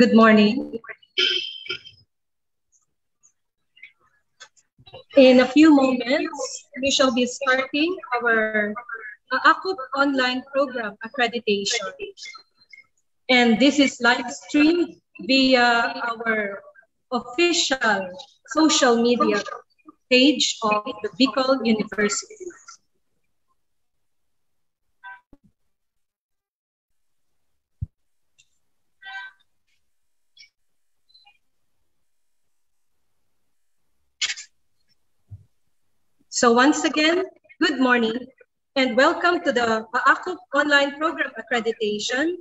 Good morning. In a few moments, we shall be starting our AACUP online program accreditation. And this is live streamed via our official social media page of the Bicol University. So once again, good morning and welcome to the AACUP online program accreditation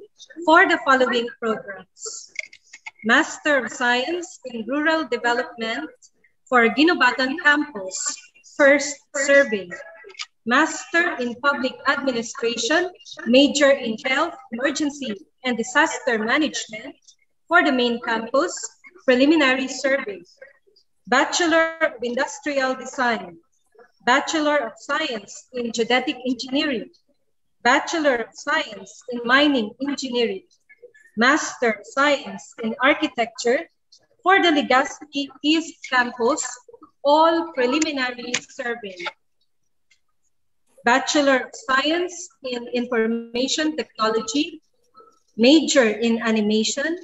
for the following programs. Master of Science in Rural Development for Ginobatan Campus, first survey. Master in Public Administration, major in Health, Emergency, and Disaster Management for the main campus, preliminary survey. Bachelor of Industrial Design, Bachelor of Science in Geodetic Engineering, Bachelor of Science in Mining Engineering, Master of Science in Architecture for the Legazpi East Campus, all preliminary survey. Bachelor of Science in Information Technology, major in Animation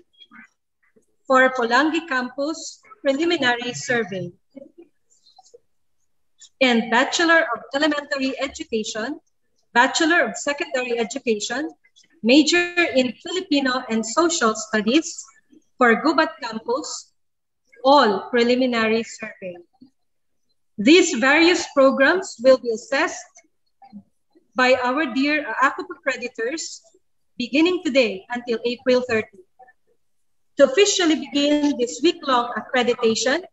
for Polangi Campus, preliminary survey. And Bachelor of Elementary Education, Bachelor of Secondary Education, major in Filipino and Social Studies for Gubat Campus, all preliminary survey. These various programs will be assessed by our dear AACUP accreditors beginning today until April 30. To officially begin this week-long accreditation,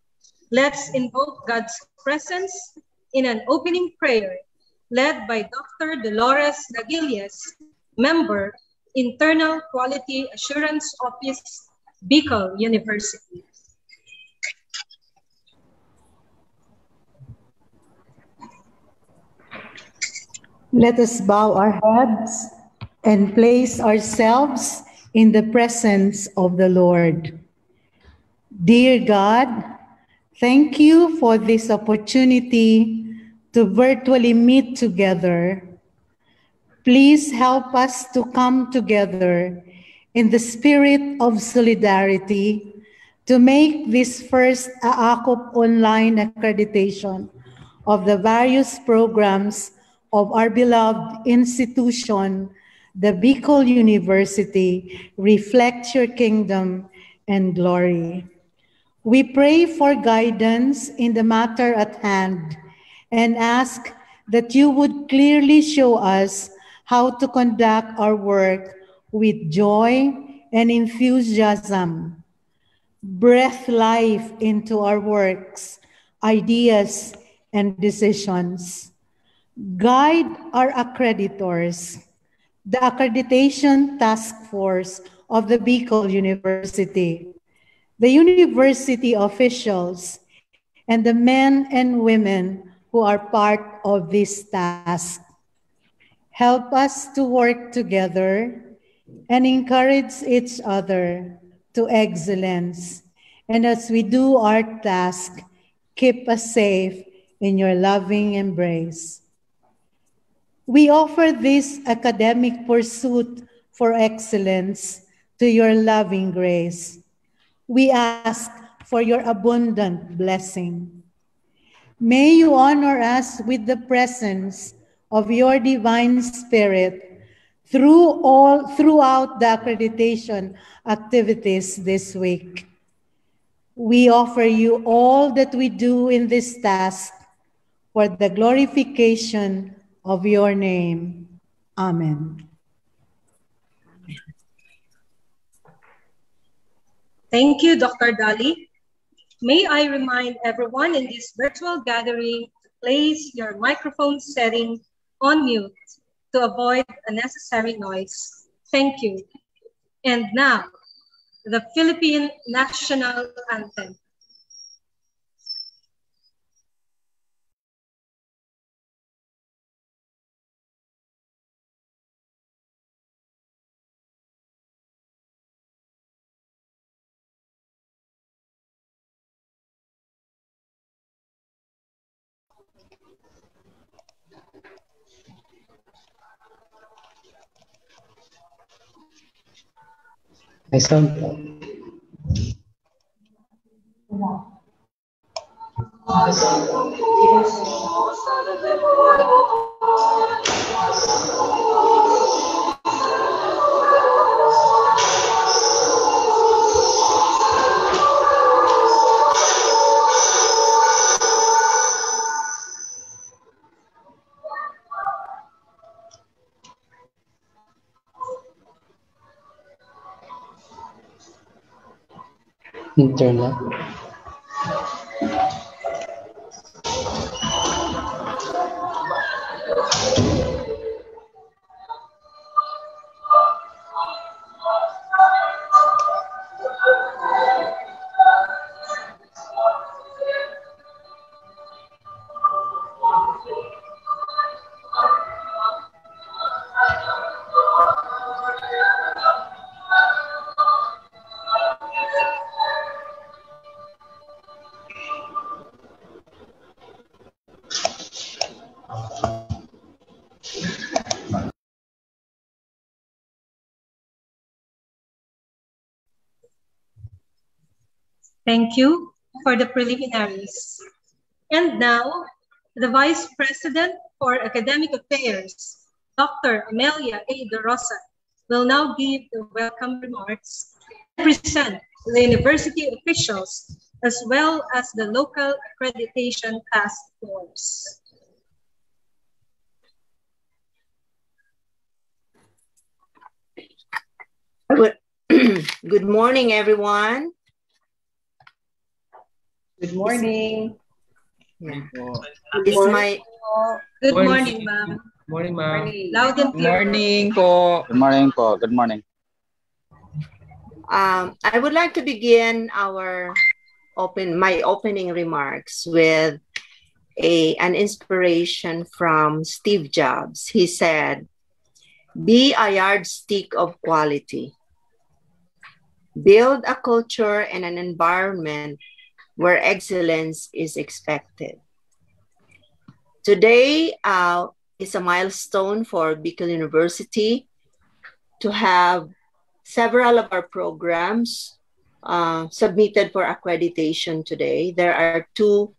let's invoke God's presence in an opening prayer led by Dr. Dolores Naguilles, member, Internal Quality Assurance Office, Bicol University. Let us bow our heads and place ourselves in the presence of the Lord. Dear God, thank you for this opportunity to virtually meet together. Please help us to come together in the spirit of solidarity to make this first AACUP online accreditation of the various programs of our beloved institution, the Bicol University, reflect your kingdom and glory. We pray for guidance in the matter at hand and ask that you would clearly show us how to conduct our work with joy and enthusiasm. Breathe life into our works, ideas, and decisions. Guide our accreditors, the Accreditation Task Force of the Bicol University, the university officials, and the men and women who are part of this task. Help us to work together and encourage each other to excellence. And as we do our task, keep us safe in your loving embrace. We offer this academic pursuit for excellence to your loving grace. We ask for your abundant blessing. May you honor us with the presence of your divine spirit throughout the accreditation activities this week. We offer you all that we do in this task for the glorification of your name. Amen. Thank you, Dr. Dali. May I remind everyone in this virtual gathering to place your microphone setting on mute to avoid unnecessary noise. Thank you. And now, the Philippine National Anthem. May sound po. Internet. Thank you for the preliminaries. And now, the Vice President for Academic Affairs, Dr. Amelia A. De Rosa, will now give the welcome remarks and present the university officials as well as the local accreditation task force. Good morning, everyone. Good morning. Yeah. Good morning. Good morning, ma'am. Morning, ma'am. Loud and Good clear. morning po. Good morning po. Good morning. I would like to begin my opening remarks with an inspiration from Steve Jobs. He said, "Be a yardstick of quality. Build a culture and an environment where excellence is expected." Today is a milestone for Bicol University to have several of our programs submitted for accreditation today. There are 2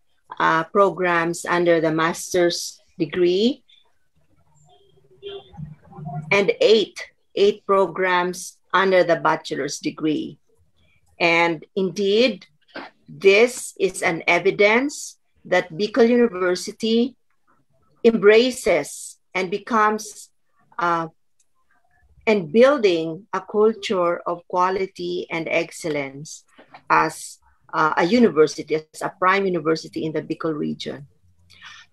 programs under the master's degree and 8 programs under the bachelor's degree. And indeed, this is an evidence that Bicol University embraces and becomes and building a culture of quality and excellence as a university, as a prime university in the Bicol region.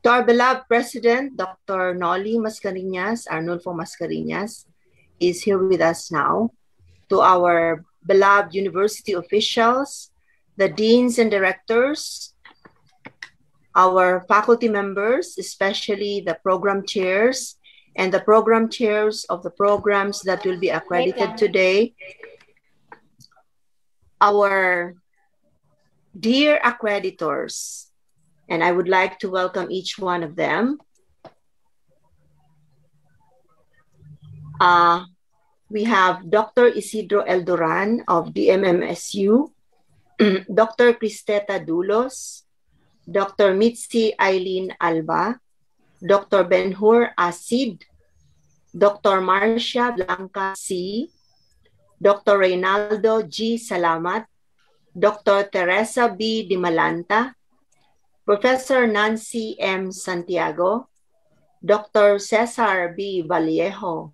To our beloved President, Dr. Noli Mascareñas, Arnulfo Mascareñas, is here with us now. To our beloved university officials, the deans and directors, our faculty members, especially the program chairs and the program chairs of the programs that will be accredited today, our dear accreditors, and I would like to welcome each one of them. We have Dr. Isidro Eldoran of DMMSU, Dr. Cristeta Dulos, Dr. Mitzi Eileen Alba, Dr. Benhur Asid, Dr. Marcia Blanca C, Dr. Reynaldo G. Salamat, Dr. Teresa B. Dimalanta, Professor Nancy M. Santiago, Dr. Cesar B. Vallejo,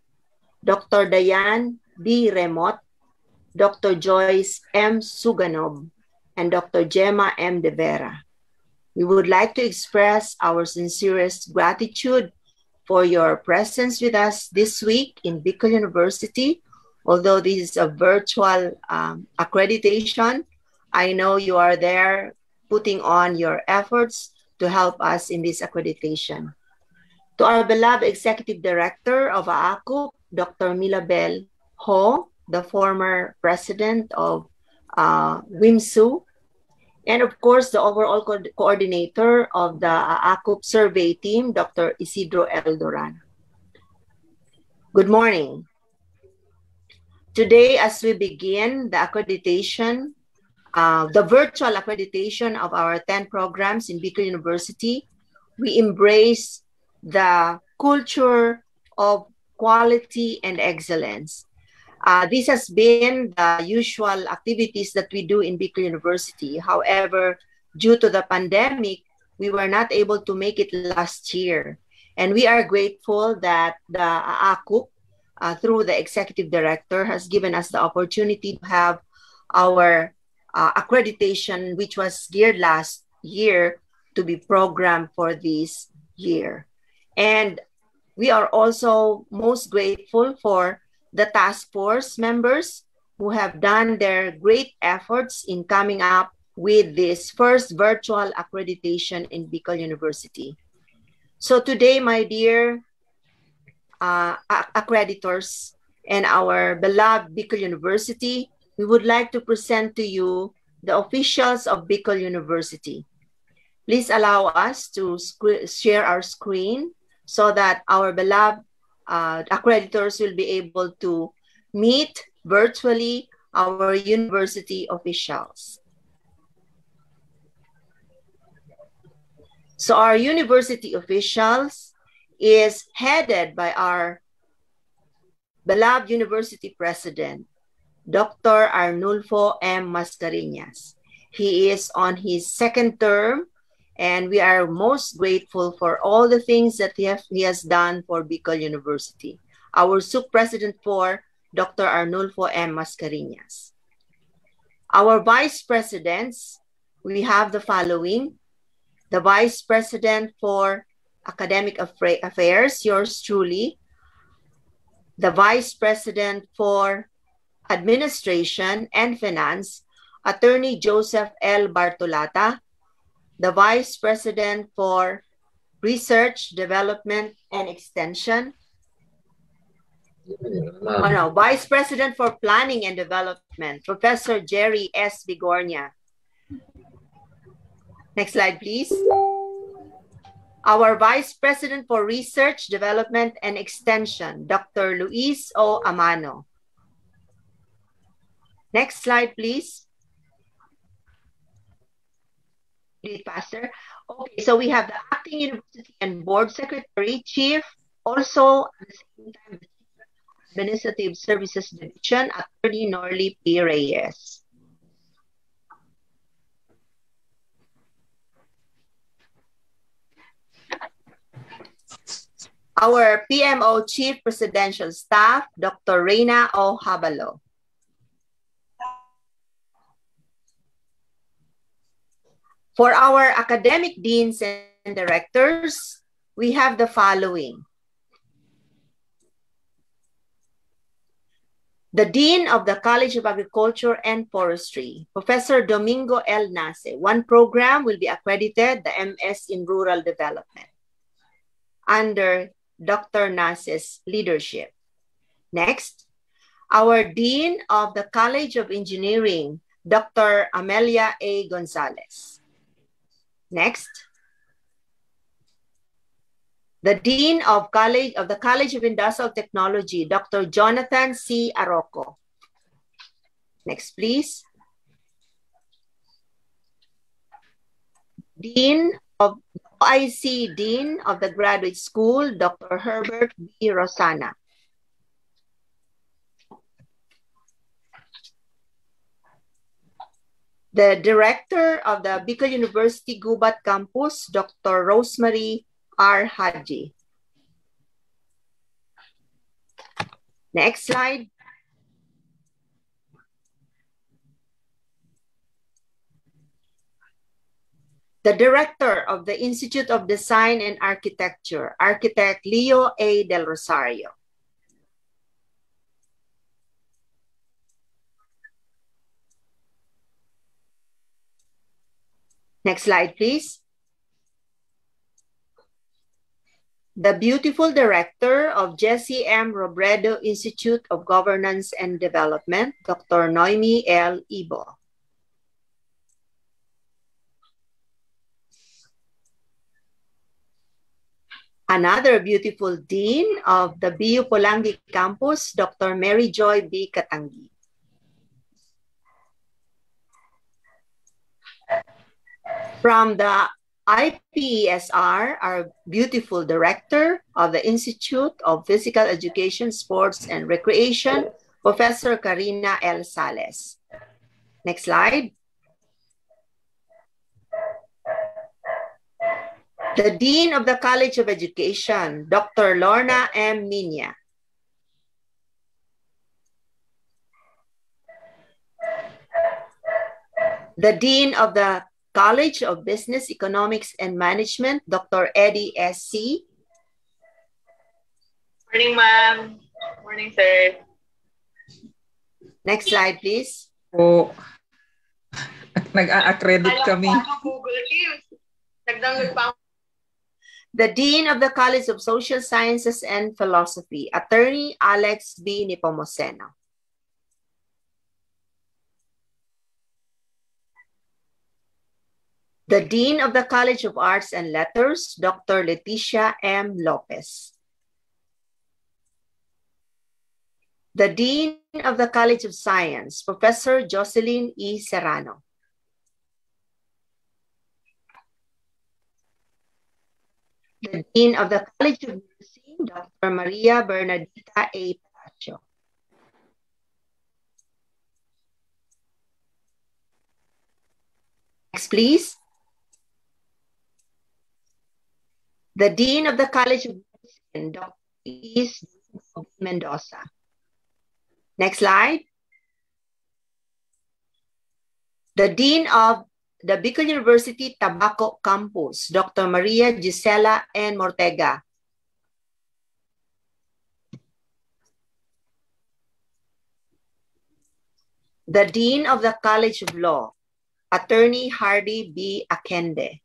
Dr. Dayan B. Remot, Dr. Joyce M. Suganob, and Dr. Gemma M. De Vera. We would like to express our sincerest gratitude for your presence with us this week in Bicol University. Although this is a virtual accreditation, I know you are there putting on your efforts to help us in this accreditation. To our beloved Executive Director of AACUP, Dr. Milabel Ho, the former president of WIMSU, And of course, the overall coordinator of the AACUP survey team, Dr. Isidro Eldoran. Good morning. Today, as we begin the accreditation, the virtual accreditation of our 10 programs in Bicol University, we embrace the culture of quality and excellence. This has been the usual activities that we do in Bicol University. However, due to the pandemic, we were not able to make it last year. And we are grateful that the AACUP, through the executive director, has given us the opportunity to have our accreditation, which was geared last year, to be programmed for this year. And we are also most grateful for the task force members who have done their great efforts in coming up with this first virtual accreditation in Bicol University. So today, my dear accreditors and our beloved Bicol University, we would like to present to you the officials of Bicol University. Please allow us to share our screen so that our beloved accreditors will be able to meet virtually our university officials. So our university officials is headed by our beloved university president, Dr. Arnulfo M. Mascareñas. He is on his second term, and we are most grateful for all the things that he has done for Bicol University. Our SUC President for Dr. Arnulfo M. Mascareñas. Our Vice Presidents, we have the following. The Vice President for Academic Affairs, yours truly. The Vice President for Administration and Finance, Attorney Joseph L. Bartolata. The Vice President for Research, Development, and Extension. Vice President for Planning and Development, Professor Jerry S. Bigornia. Next slide, please. Our Vice President for Research, Development, and Extension, Dr. Luis O. Amano. Next slide, please. Please, Pastor. Okay, so we have the Acting University and Board Secretary, Chief, also at the same time, the Administrative Services Division, Attorney Norly P. Reyes. Our PMO Chief Presidential Staff, Dr. Reyna O. Habalo. For our academic deans and directors, we have the following. The Dean of the College of Agriculture and Forestry, Professor Domingo L. Nace. One program will be accredited, the MS in Rural Development, under Dr. Nace's leadership. Next, our Dean of the College of Engineering, Dr. Amelia A. Gonzalez. Next, the Dean of the College of Industrial Technology, Dr. Jonathan C. Arroco. Next, please. Dean of OIC Dean of the Graduate School, Dr. Herbert B. Rosana. The Director of the Bicol University Gubat Campus, Dr. Rosemary R. Haji. Next slide. The Director of the Institute of Design and Architecture, Architect Leo A. Del Rosario. Next slide, please. The beautiful Director of Jesse M. Robredo Institute of Governance and Development, Dr. Noemi L. Ibo. Another beautiful Dean of the BU Polangi campus, Dr. Mary Joy B. Katangi. From the IPESR, our beautiful Director of the Institute of Physical Education, Sports, and Recreation, Professor Karina L. Sales. Next slide. The Dean of the College of Education, Dr. Lorna M. Minya. The Dean of the College of Business, Economics, and Management, Dr. Eddie S.C. Morning, ma'am. Morning, sir. Next slide, please. Po. Nag-a-accredit kami. Google Teams. Nag-download pa ako. The Dean of the College of Social Sciences and Philosophy, Attorney Alex B. Nepomuceno. The Dean of the College of Arts and Letters, Dr. Leticia M. Lopez. The Dean of the College of Science, Professor Jocelyn E. Serrano. The Dean of the College of Nursing, Dr. Maria Bernadita A. Palacio. Next, please. The Dean of the College of Medicine, Dr. Luis Mendoza. Next slide. The Dean of the Bicol University Tabaco Campus, Dr. Maria Gisela N. Mortega. The Dean of the College of Law, Attorney Hardy B. Akende.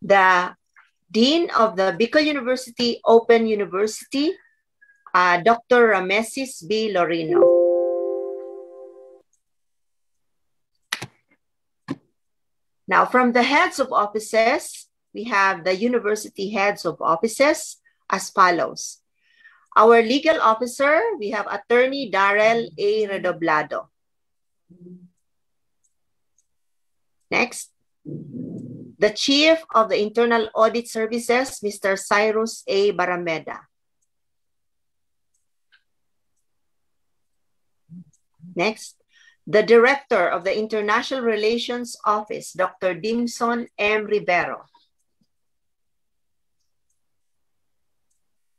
The Dean of the Bicol University Open University, Dr. Ramesis B. Lorino. Now, from the heads of offices, we have the university heads of offices as follows. Our legal officer, we have Attorney Darrell A. Redoblado. Next. The Chief of the Internal Audit Services, Mr. Cyrus A. Barameda. Next, the Director of the International Relations Office, Dr. Dimson M. Rivero.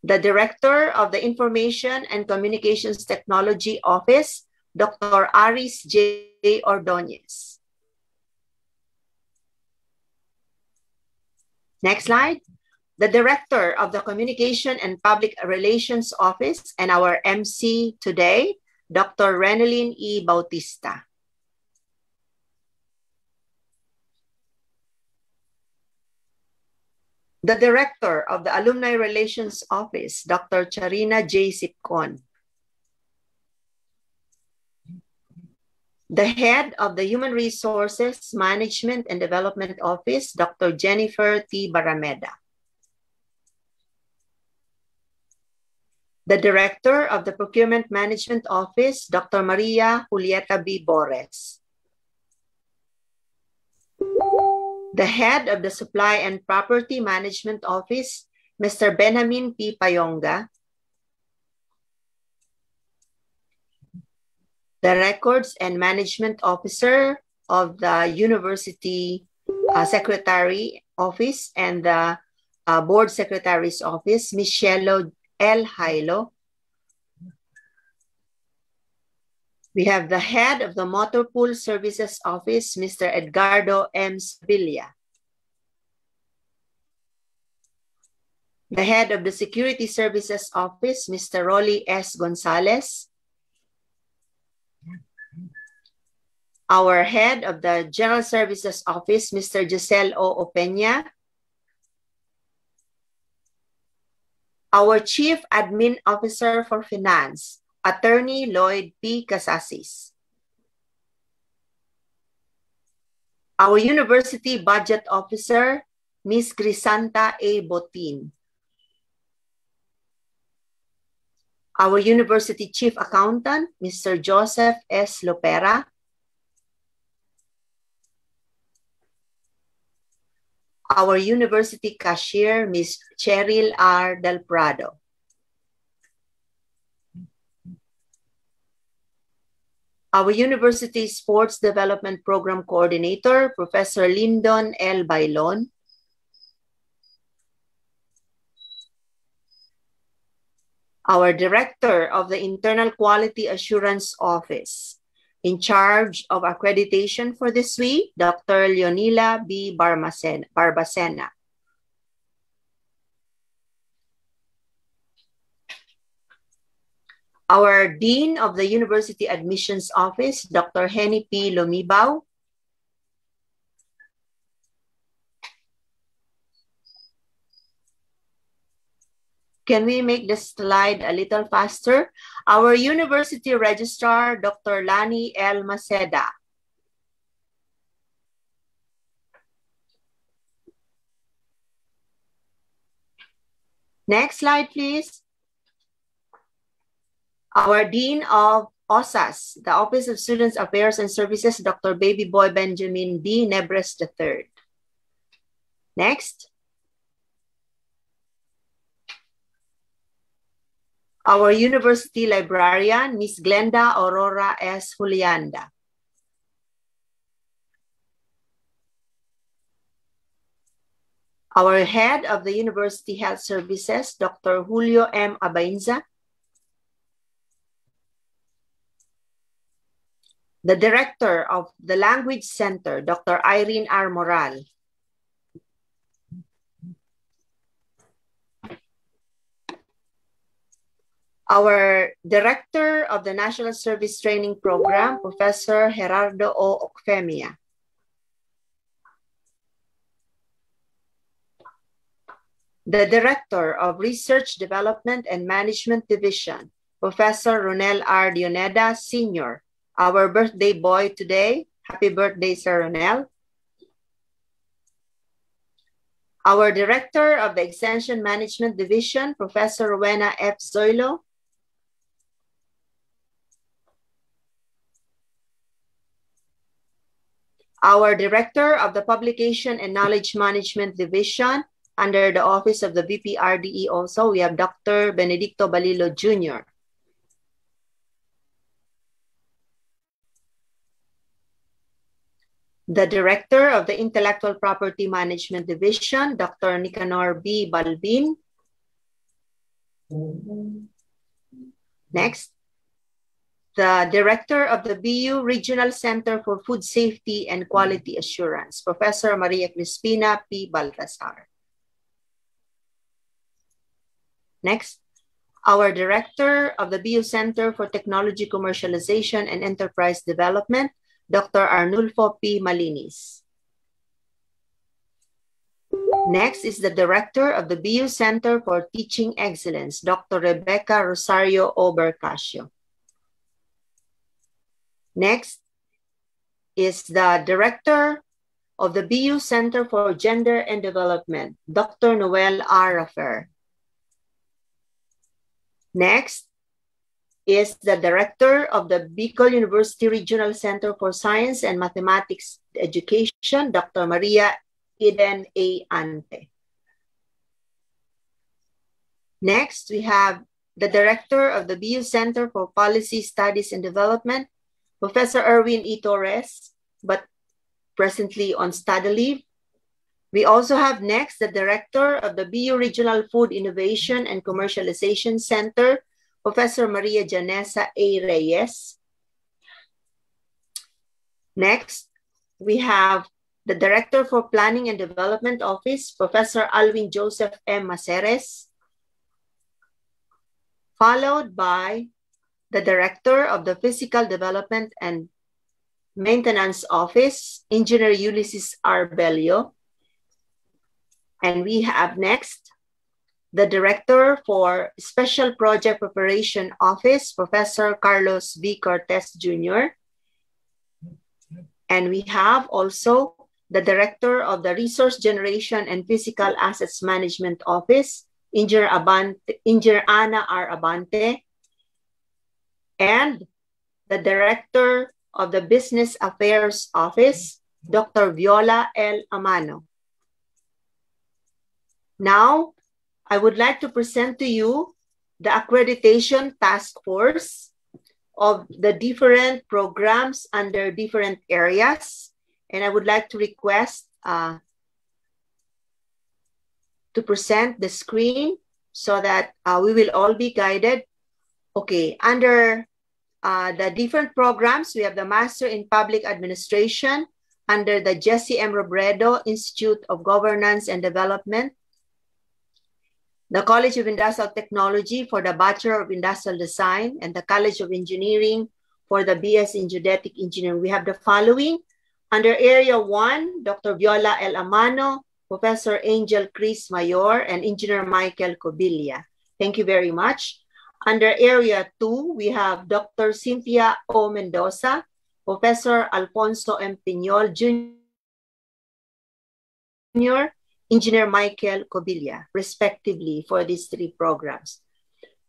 The Director of the Information and Communications Technology Office, Dr. Aris J. Ordonez. Next slide. The Director of the Communication and Public Relations Office and our MC today, Dr. Renelyn E. Bautista. The Director of the Alumni Relations Office, Dr. Charina J. Sipcon. The Head of the Human Resources Management and Development Office, Dr. Jennifer T. Barameda. The Director of the Procurement Management Office, Dr. Maria Julieta B. Bores. The Head of the Supply and Property Management Office, Mr. Benjamin P. Payonga. The Records and Management Officer of the University Secretary Office and the Board Secretary's Office, Michelle L. Jailo. We have the Head of the Motor Pool Services Office, Mr. Edgardo M. Sevilla. The Head of the Security Services Office, Mr. Rolly S. Gonzalez. Our Head of the General Services Office, Mr. Giselle O. Opeña. Our Chief Admin Officer for Finance, Attorney Lloyd P. Casasis. Our University Budget Officer, Ms. Crisanta A. Botin. Our University Chief Accountant, Mr. Joseph S. Lopera. Our University Cashier, Ms. Cheryl R. Del Prado. Our University Sports Development Program Coordinator, Professor Lyndon L. Bailon. Our Director of the Internal Quality Assurance Office, in charge of accreditation for this week, Dr. Leonila B. Barbacena. Our Dean of the University Admissions Office, Dr. Henny P. Lumibao. Can we make the slide a little faster? Our University Registrar, Dr. Lani L. Maceda. Next slide, please. Our Dean of OSAS, the Office of Students Affairs and Services, Dr. Baby Boy Benjamin B. Nebres III. Next. Our University Librarian, Ms. Glenda Aurora S. Julianda. Our Head of the University Health Services, Dr. Julio M. Abainza. The Director of the Language Center, Dr. Irene R. Moral. Our Director of the National Service Training Program, Professor Gerardo O. Ocfemia. The Director of Research Development and Management Division, Professor Ronel R. Dioneda, Sr., our birthday boy today. Happy birthday, Sir Ronel. Our Director of the Extension Management Division, Professor Rowena F. Zoilo. Our Director of the Publication and Knowledge Management Division, under the Office of the VPRDE also, we have Dr. Benedicto Balilo, Jr. The Director of the Intellectual Property Management Division, Dr. Nicanor B. Balbin. Next. The Director of the BU Regional Center for Food Safety and Quality Assurance, Professor Maria Crispina P. Baltasar. Next, our Director of the BU Center for Technology Commercialization and Enterprise Development, Dr. Arnulfo P. Malinis. Next is the Director of the BU Center for Teaching Excellence, Dr. Rebecca Rosario Obercasio. Next is the Director of the BU Center for Gender and Development, Dr. Noel R. Raffer. Next is the Director of the Bicol University Regional Center for Science and Mathematics Education, Dr. Maria Eden A. Ante. Next, we have the Director of the BU Center for Policy Studies and Development, Professor Erwin E. Torres, but presently on study leave. We also have next the Director of the BU Regional Food Innovation and Commercialization Center, Professor Maria Janessa A. Reyes. Next, we have the Director for Planning and Development Office, Professor Alwin Joseph M. Maceres, followed by the Director of the Physical Development and Maintenance Office, Engineer Ulysses R. Bello. And we have next the Director for Special Project Preparation Office, Professor Carlos V. Cortez Jr. And we have also the Director of the Resource Generation and Physical Assets Management Office, Engineer Ana R. Abante, and the Director of the Business Affairs Office, Dr. Viola L. Amano. Now, I would like to present to you the Accreditation Task Force of the different programs under different areas. And I would like to request to present the screen so that we will all be guided. Okay, under the different programs, we have the Master in Public Administration under the Jesse M. Robredo Institute of Governance and Development, the College of Industrial Technology for the Bachelor of Industrial Design, and the College of Engineering for the BS in Geodetic Engineering. We have the following. Under Area 1, Dr. Viola L. Amano, Professor Angel Chris Mayor, and Engineer Michael Cobilla. Thank you very much. Under Area 2, we have Dr. Cynthia O. Mendoza, Professor Alfonso M. Piñol Jr., Engineer Michael Cobilla, respectively, for these three programs.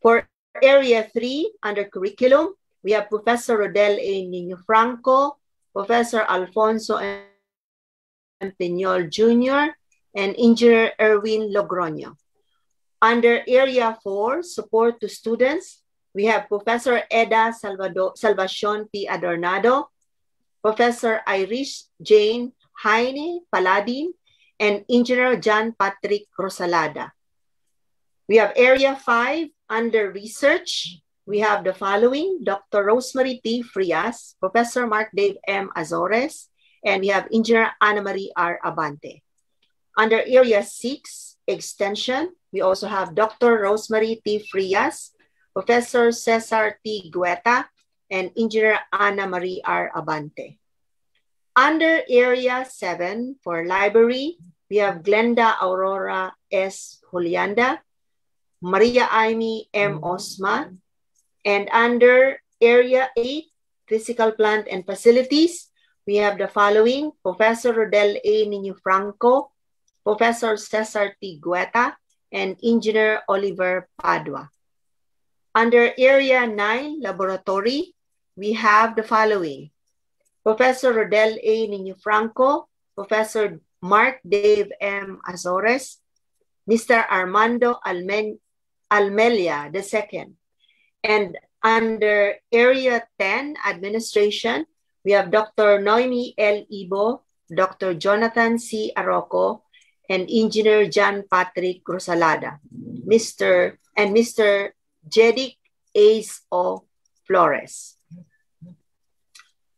For Area 3, under Curriculum, we have Professor Rodel A. Nino Franco, Professor Alfonso M. Piñol Jr., and Engineer Erwin Logroño. Under Area 4, Support to Students, we have Professor Eda Salvacion P. Adornado, Professor Irish Jane Heine Paladin, and Engineer John Patrick Rosalada. We have Area 5, under Research, we have the following: Dr. Rosemary T. Frias, Professor Mark Dave M. Azores, and we have Engineer Ana Marie R. Abante. Under Area 6, Extension, we also have Dr. Rosemary T. Frias, Professor Cesar T. Guetta, and Engineer Ana Marie R. Abante. Under Area 7, for Library, we have Glenda Aurora S. Julianda, Maria Aimee M. Osma, and under Area 8, Physical Plant and Facilities, we have the following: Professor Rodel A. Nino Franco, Professor Cesar T. Guetta, and Engineer Oliver Padua. Under Area 9, Laboratory, we have the following: Professor Rodel A. Nino Franco, Professor Mark Dave M. Azores, Mr. Armando Almelia II. And under Area 10, Administration, we have Dr. Noemi L. Ibo, Dr. Jonathan C. Arroco, and Engineer John Patrick Rosalada, Mr. Jedic Ace O. Flores.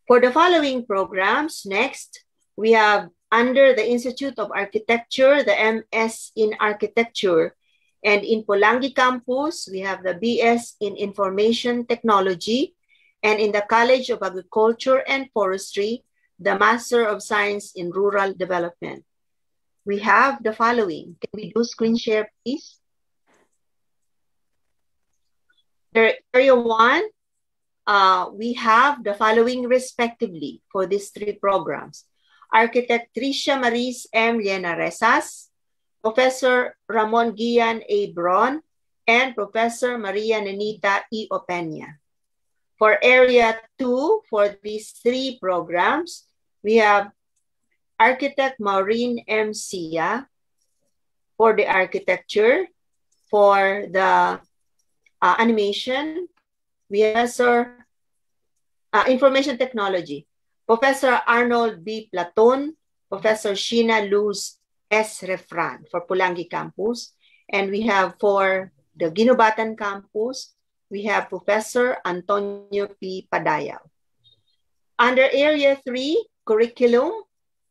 For the following programs, next, we have under the Institute of Architecture, the MS in Architecture, and in Pulangi campus, we have the BS in Information Technology, and in the College of Agriculture and Forestry, the Master of Science in Rural Development. We have the following. Can we do screen share, please? Area 1, we have the following respectively for these three programs: Architect Tricia Maris M. Llenaresas, Professor Ramon Gian A. Bron, and Professor Maria Nenita E. Opeña. For Area 2, for these three programs, we have Architect Maureen M. Sia for the architecture. For the animation, we have Information Technology, Professor Arnold B. Platon, Professor Sheena Luz S. Refran for Pulangi campus. And we have for the Ginubatan campus, we have Professor Antonio P. Padayao. Under Area 3, Curriculum,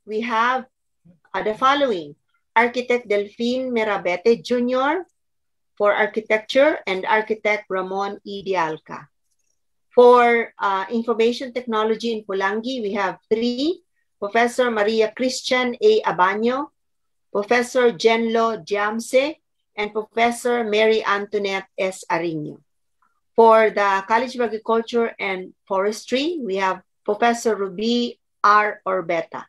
we have the following: Architect Delphine Merabete Jr. for Architecture and Architect Ramon E. Dialca. For Information Technology in Pulangi, we have 3: Professor Maria Christian A. Abano, Professor Jenlo Giamse, and Professor Mary Antoinette S. Arino. For the College of Agriculture and Forestry, we have Professor Ruby R. Orbeta.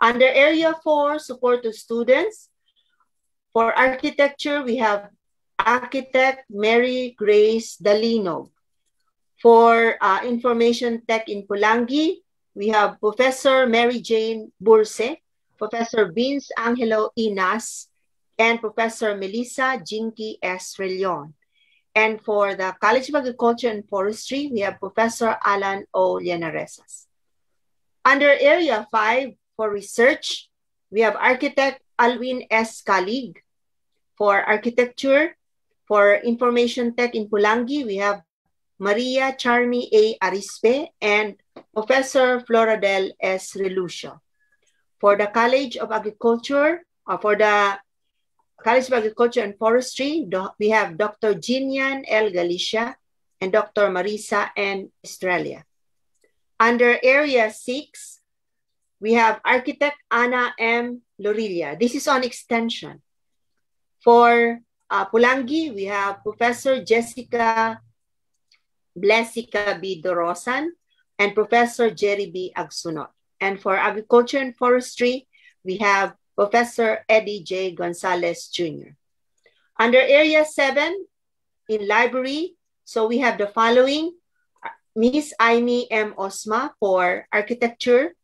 Under Area 4, support to students. For architecture, we have Architect Mary Grace Dalinog. For Information Tech in Pulangi, we have Professor Mary Jane Burse, Professor Vince Angelo Inas, and Professor Melissa Jinky S. Relion. And for the College of Agriculture and Forestry, we have Professor Alan O. Llanaresas. Under Area 5, for research, we have Architect Alwin S. Kalig. For architecture, for Information Tech in Pulangi, we have Maria Charmy A. Arispe and Professor Floradel S. Relucio. For the College of Agriculture, for the College of Agriculture and Forestry, we have Dr. Jinian L. Galicia and Dr. Marisa N. Estrella. Under Area 6, we have Architect Ana M. Lorilla. This is on extension. For Pulangi, we have Professor Jessica Blesica B. Dorosan and Professor Jerry B. Agsunot. And for Agriculture and Forestry, we have Professor Eddie J. Gonzalez Jr. Under Area 7, in Library, so we have the following: Miss Aimee M. Osma for Architecture,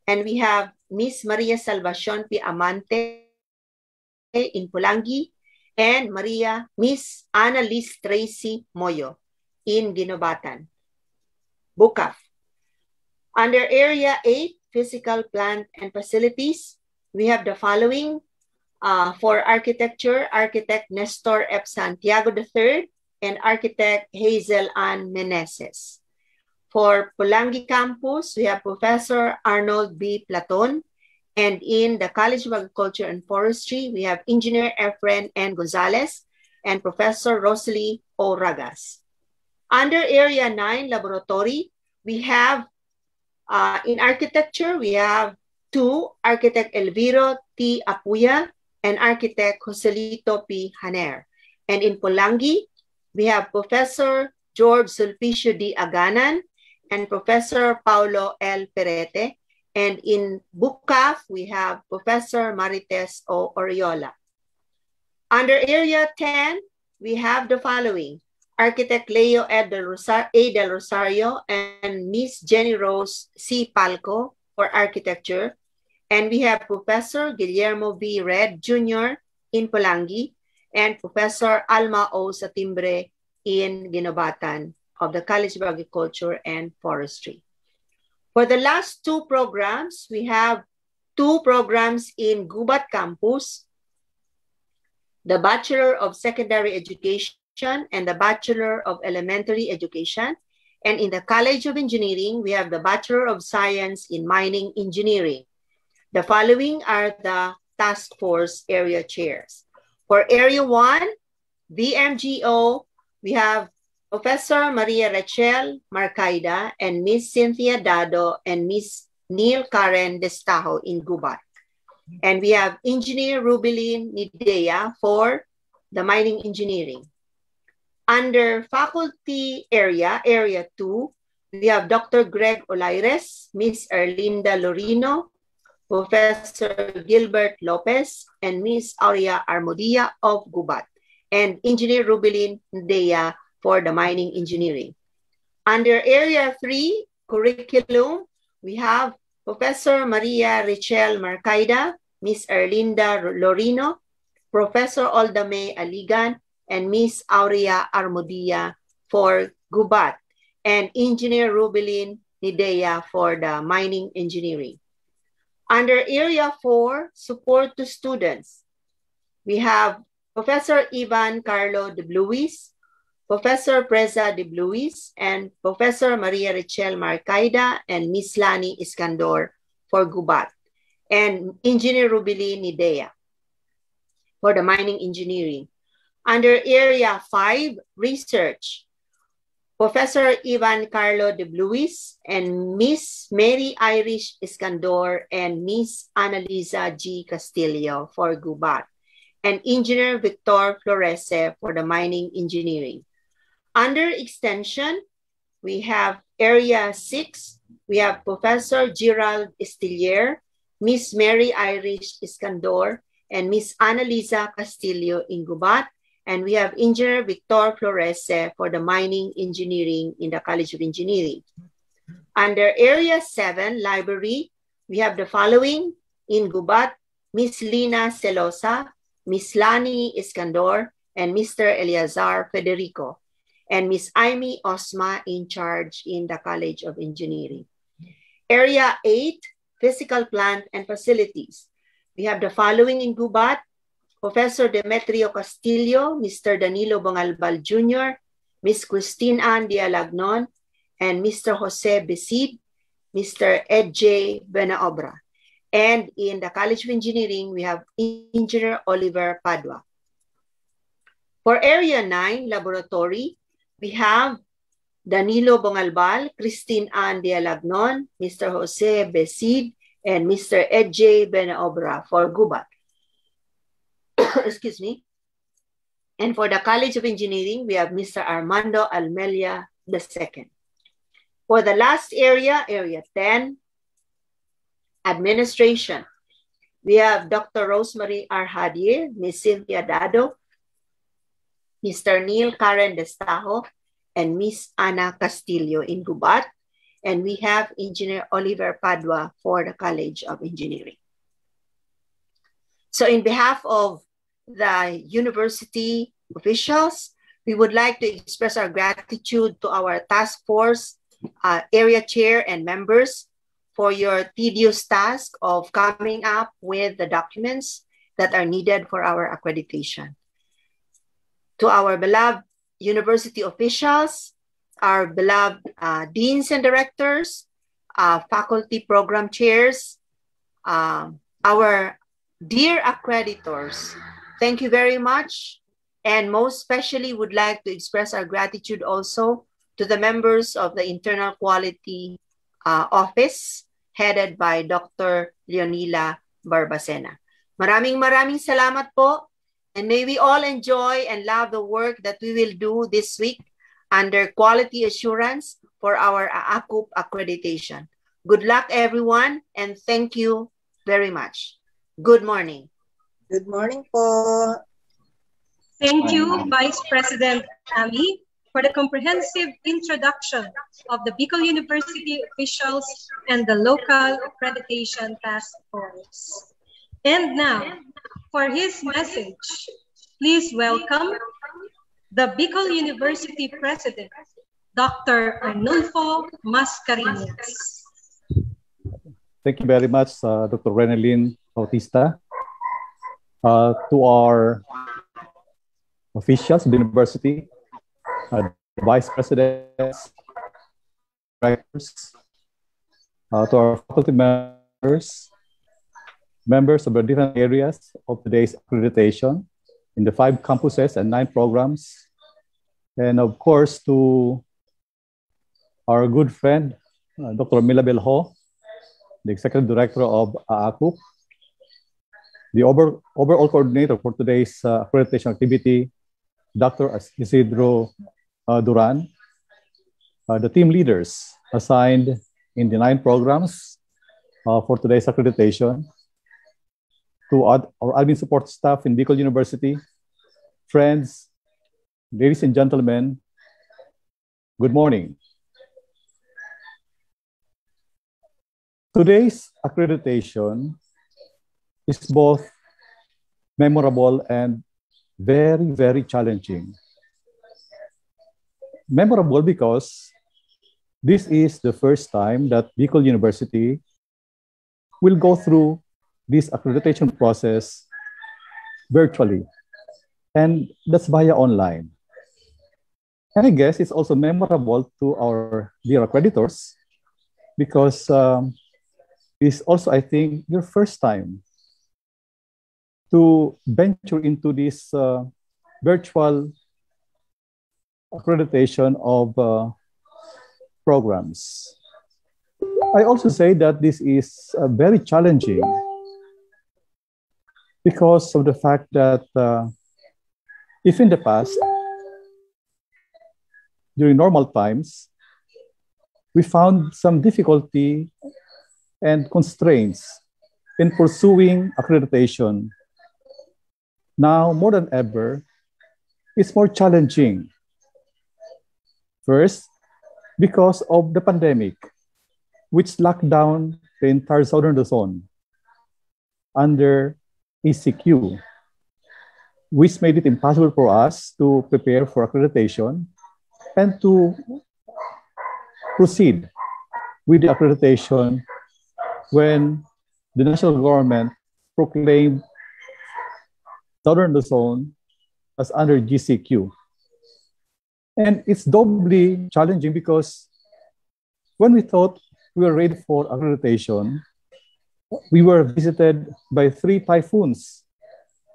and we have Miss Maria Salvacion P. Amante in Pulangi, and Miss Annalise Tracy Moyo in Ginobatan. Bukaf. Under Area 8, Physical, Plant, and Facilities, we have the following. For Architecture, Architect Nestor F. Santiago III and Architect Hazel Ann Meneses. For Pulangi Campus, we have Professor Arnold B. Platon. And in the College of Agriculture and Forestry, we have Engineer Efren N. Gonzalez and Professor Rosalie O. Ragas. Under Area 9, Laboratory, we have, in Architecture, we have two, Architect Elviro T. Apuya and Architect Joselito P. Haner. And in Pulangi, we have Professor George Sulpicio D. Aganan and Professor Paulo L. Perete. And in Bukaf, we have Professor Marites O. Oriola. Under Area 10, we have the following: Architect Leo A. Del Rosario and Miss Jenny Rose C. Palco for Architecture. And we have Professor Guillermo B. Red Jr. in Pulangi and Professor Alma O. Satimbre in Ginobatan of the College of Agriculture and Forestry. For the last two programs, we have two programs in Gubat Campus, the Bachelor of Secondary Education and the Bachelor of Elementary Education. And in the College of Engineering, we have the Bachelor of Science in Mining Engineering. The following are the task force area chairs. For Area 1, VMGO, we have Professor Maria Rachel Marcaida and Miss Cynthia Dado and Miss Neil Karen Destajo in Gubat. And we have Engineer Rubilin Nidea for the Mining Engineering. Under Faculty Area, Area 2, we have Dr. Greg Olaires, Miss Erlinda Lorino, Professor Gilbert Lopez, and Miss Aurea Armodia of Gubat, and Engineer Rubilin Nidea for the Mining Engineering. Under Area 3, Curriculum, we have Professor Maria Rachel Marcaida, Miss Erlinda Lorino, Professor Oldame Aligan, and Miss Aurea Armodia for Gubat, and Engineer Rubilin Nidea for the Mining Engineering. Under Area 4, Support to Students, we have Professor Ivan Carlo de Bluis, Professor Preza de Bluis, and Professor Maria Rachel Marcaida and Miss Lani Iskandor for Gubat, and Engineer Rubilin Nidea for the Mining Engineering. Under Area 5, Research, Professor Ivan Carlo de Bluis and Miss Mary Irish Iskandor and Miss Annalisa G. Castillo for Gubat, and Engineer Victor Florese for the Mining Engineering. Under Extension, we have Area 6, we have Professor Gerald Estillier Miss Mary Irish Iskandor, and Miss Annalisa Castillo in Gubat. And we have Engineer Victor Florese for the mining engineering in the College of Engineering. Under Area 7, Library, we have the following in Gubat: Miss Lina Celosa, Miss Lani Iskandor, and Mr. Eleazar Federico, and Miss Amy Osma in charge in the College of Engineering. Area 8, Physical Plant and Facilities. We have the following in Gubat: Professor Demetrio Castillo, Mr. Danilo Bangalbal Jr., Miss Christine Ann Dialagnon, and Mr. Jose Besid, Mr. Ed J. Benaobra. And in the College of Engineering, we have Engineer Oliver Padua. For Area 9, Laboratory, we have Danilo Bangalbal, Christine Ann Dialagnon, Mr. Jose Besid, and Mr. Ed J. Benaobra for Gubat. Excuse me. And for the College of Engineering, we have Mr. Armando Almelia II. For the last area, Area 10, Administration, we have Dr. Rosemary R. Hadier, Ms. Cynthia Dado, Mr. Neil Karen Destajo, and Ms. Ana Castillo in Gubat. And we have Engineer Oliver Padua for the College of Engineering. So in behalf of the university officials, we would like to express our gratitude to our task force, area chair and members for your tedious task of coming up with the documents that are needed for our accreditation. To our beloved university officials, our beloved deans and directors, faculty program chairs, our dear accreditors, thank you very much. And most especially would like to express our gratitude also to the members of the Internal Quality Office headed by Dr. Leonila Barbacena. Maraming salamat po. And may we all enjoy and love the work that we will do this week under quality assurance for our AACUP accreditation. Good luck, everyone, and thank you very much. Good morning. Good morning po. Thank you, Vice President Ami, for the comprehensive introduction of the Bicol University officials and the local accreditation task force. And now, for his message, please welcome the Bicol University President, Dr. Arnulfo Mascareñas. Thank you very much, Dr. Renelyn Bautista. To our officials of the university, vice presidents, directors, to our faculty members, members of the different areas of today's accreditation in the 5 campuses and 9 programs, and of course to our good friend, Dr. Milabel Ho, the Executive Director of AACUP, the overall coordinator for today's accreditation activity, Dr. Isidro Duran, the team leaders assigned in the 9 programs for today's accreditation, to our admin support staff in Bicol University, friends, ladies and gentlemen, good morning. Today's accreditation is both memorable and very, very challenging. Memorable because this is the first time that Bicol University will go through this accreditation process virtually, and that's via online. And I guess it's also memorable to our dear accreditors because it's also, I think, your first time to venture into this virtual accreditation of programs. I also say that this is very challenging because of the fact that if in the past, during normal times, we found some difficulty and constraints in pursuing accreditation now more than ever is more challenging. First, because of the pandemic, which locked down the entire Southern Luzon under ECQ, which made it impossible for us to prepare for accreditation and to proceed with the accreditation when the national government proclaimed Southern Luzon as under GCQ. And it's doubly challenging because when we thought we were ready for accreditation, we were visited by 3 typhoons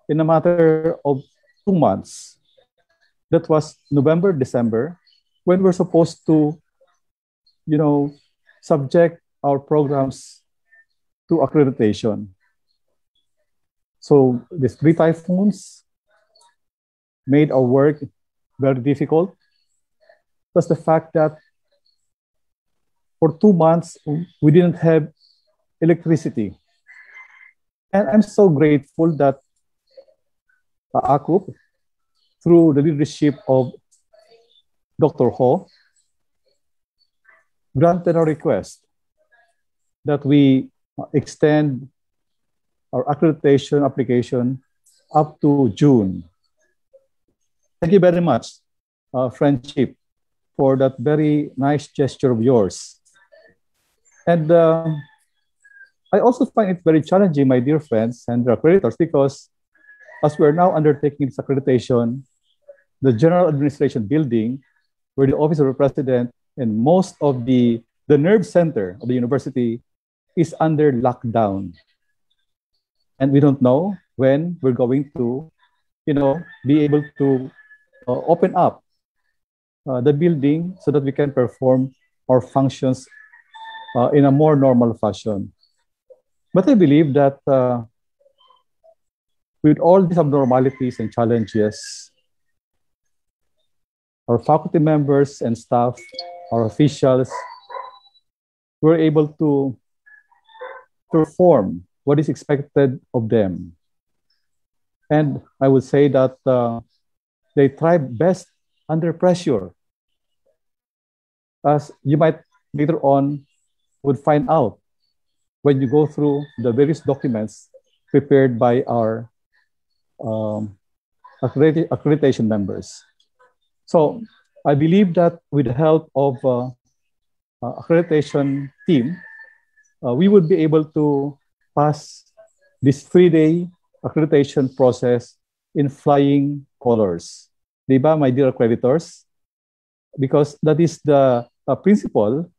in a matter of 2 months. That was November, December, when we're supposed to, subject our programs to accreditation. So these 3 typhoons made our work very difficult. Plus the fact that for 2 months, we didn't have electricity. And I'm so grateful that AACUP, through the leadership of Dr. Ho, granted our request that we extend our accreditation application up to June. Thank you very much, Friendship, for that very nice gesture of yours. And I also find it very challenging, my dear friends and accreditors, because as we're now undertaking this accreditation, the General Administration Building, where the Office of the President and most of the nerve center of the university is under lockdown. And we don't know when we're going to, be able to open up the building so that we can perform our functions in a more normal fashion. But I believe that with all these abnormalities and challenges, our faculty members and staff, our officials, were able to perform what is expected of them. And I would say that they thrive best under pressure. As you might later on would find out when you go through the various documents prepared by our accreditation members. So I believe that with the help of accreditation team, we would be able to pass this 3-day accreditation process in flying colors. Diba, my dear accreditors? Because that is the principle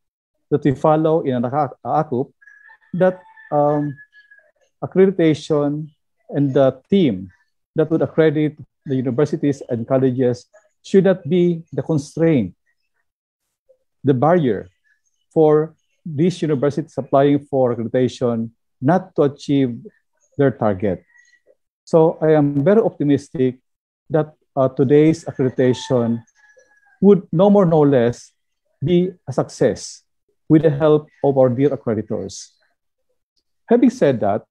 that we follow in AACUP, that accreditation and the team that would accredit the universities and colleges should not be the constraint, the barrier for these universities applying for accreditation not to achieve their target. So I am very optimistic that today's accreditation would no more, no less be a success with the help of our dear accreditors. Having said that,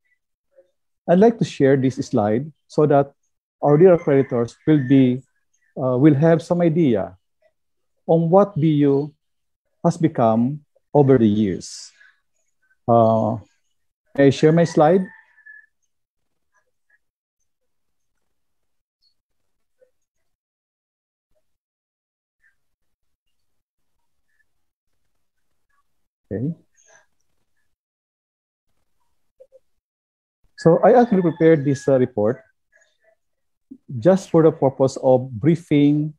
I'd like to share this slide so that our dear accreditors will have some idea on what BU has become over the years. May I share my slide? Okay. So I actually prepared this report just for the purpose of briefing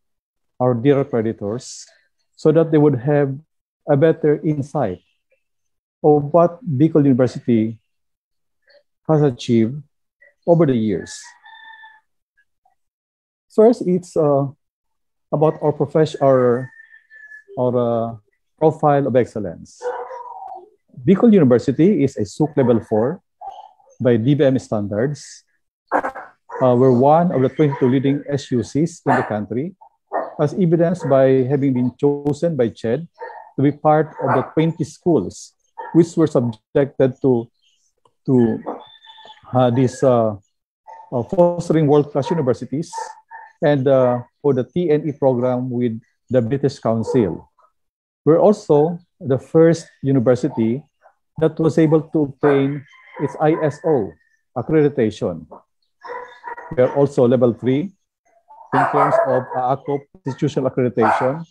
our dear accreditors so that they would have a better insight of what Bicol University has achieved over the years. First, it's about our profile of excellence. Bicol University is a SUC level 4 by DBM standards. We're one of the 22 leading SUCs in the country, as evidenced by having been chosen by CHED to be part of the 20 schools which were subjected to fostering world-class universities, and for the TNE program with the British Council. We're also the first university that was able to obtain its ISO accreditation. We are also level 3 in terms of AACOP institutional accreditation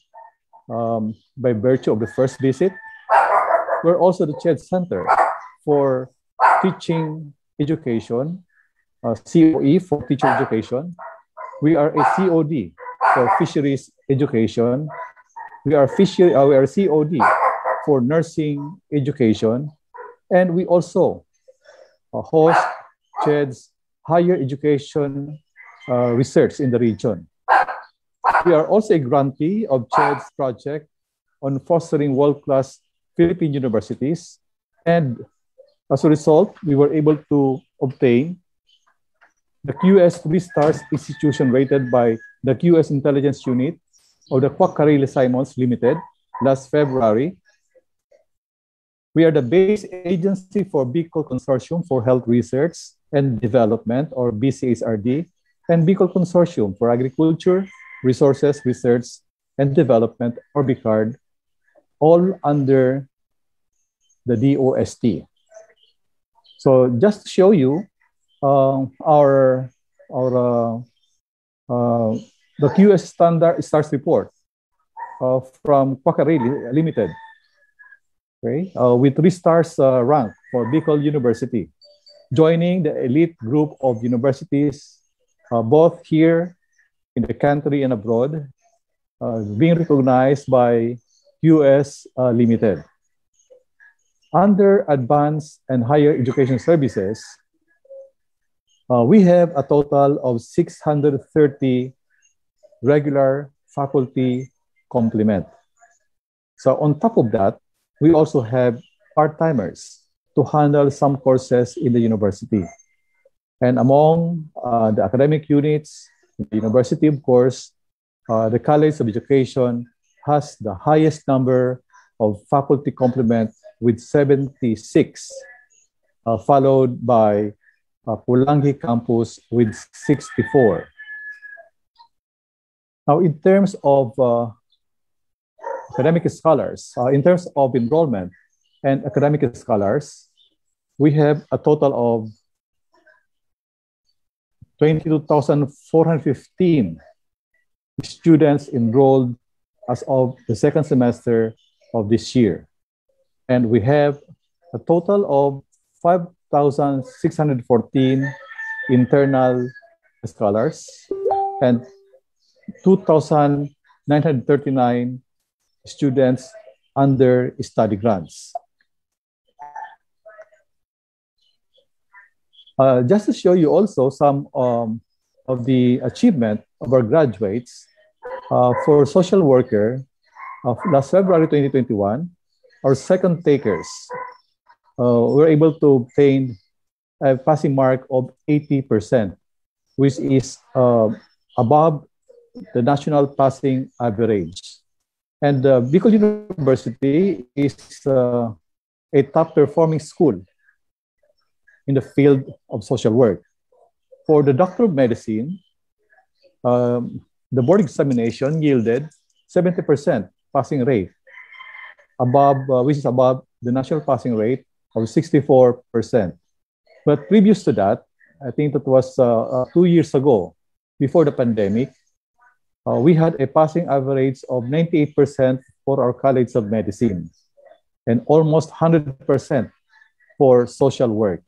by virtue of the first visit. We're also the CHED Center for Teaching Education, COE for Teacher Education. We are a COD for Fisheries Education. We are COD for Nursing Education. And we also host CHED's higher education research in the region. We are also a grantee of CHED's project on fostering world-class Philippine universities. And as a result, we were able to obtain the QS 3 stars institution rated by the QS Intelligence Unit of the Quaccarelli Simons Limited last February. We are the base agency for Bicol Consortium for Health Research and Development, or BCHRD, and Bicol Consortium for Agriculture, Resources, Research, and Development, or BICARD, all under the DOST. So just to show you the QS Stars report from Quaccarelli Limited, okay, with 3 stars rank for Bicol University, joining the elite group of universities both here in the country and abroad, being recognized by QS Limited. Under Advanced and Higher Education Services, we have a total of 630 regular faculty complement. So on top of that, we also have part-timers to handle some courses in the university. And among the academic units, the university, of course, the College of Education has the highest number of faculty complement with 76, followed by Pulangi campus with 64. Now, in terms of academic scholars, in terms of enrollment and academic scholars, we have a total of 22,415 students enrolled as of the second semester of this year. And we have a total of 5,614 internal scholars and 2,939 students under study grants. Just to show you also some of the achievement of our graduates, for social worker, last February 2021, our second takers were able to obtain a passing mark of 80%, which is above the national passing average. And Bicol University is a top performing school in the field of social work. For the Doctor of Medicine, the board examination yielded 70% passing rate, which is above the national passing rate of 64%. But previous to that, I think that was 2 years ago, before the pandemic, we had a passing average of 98% for our College of Medicine and almost 100% for social work.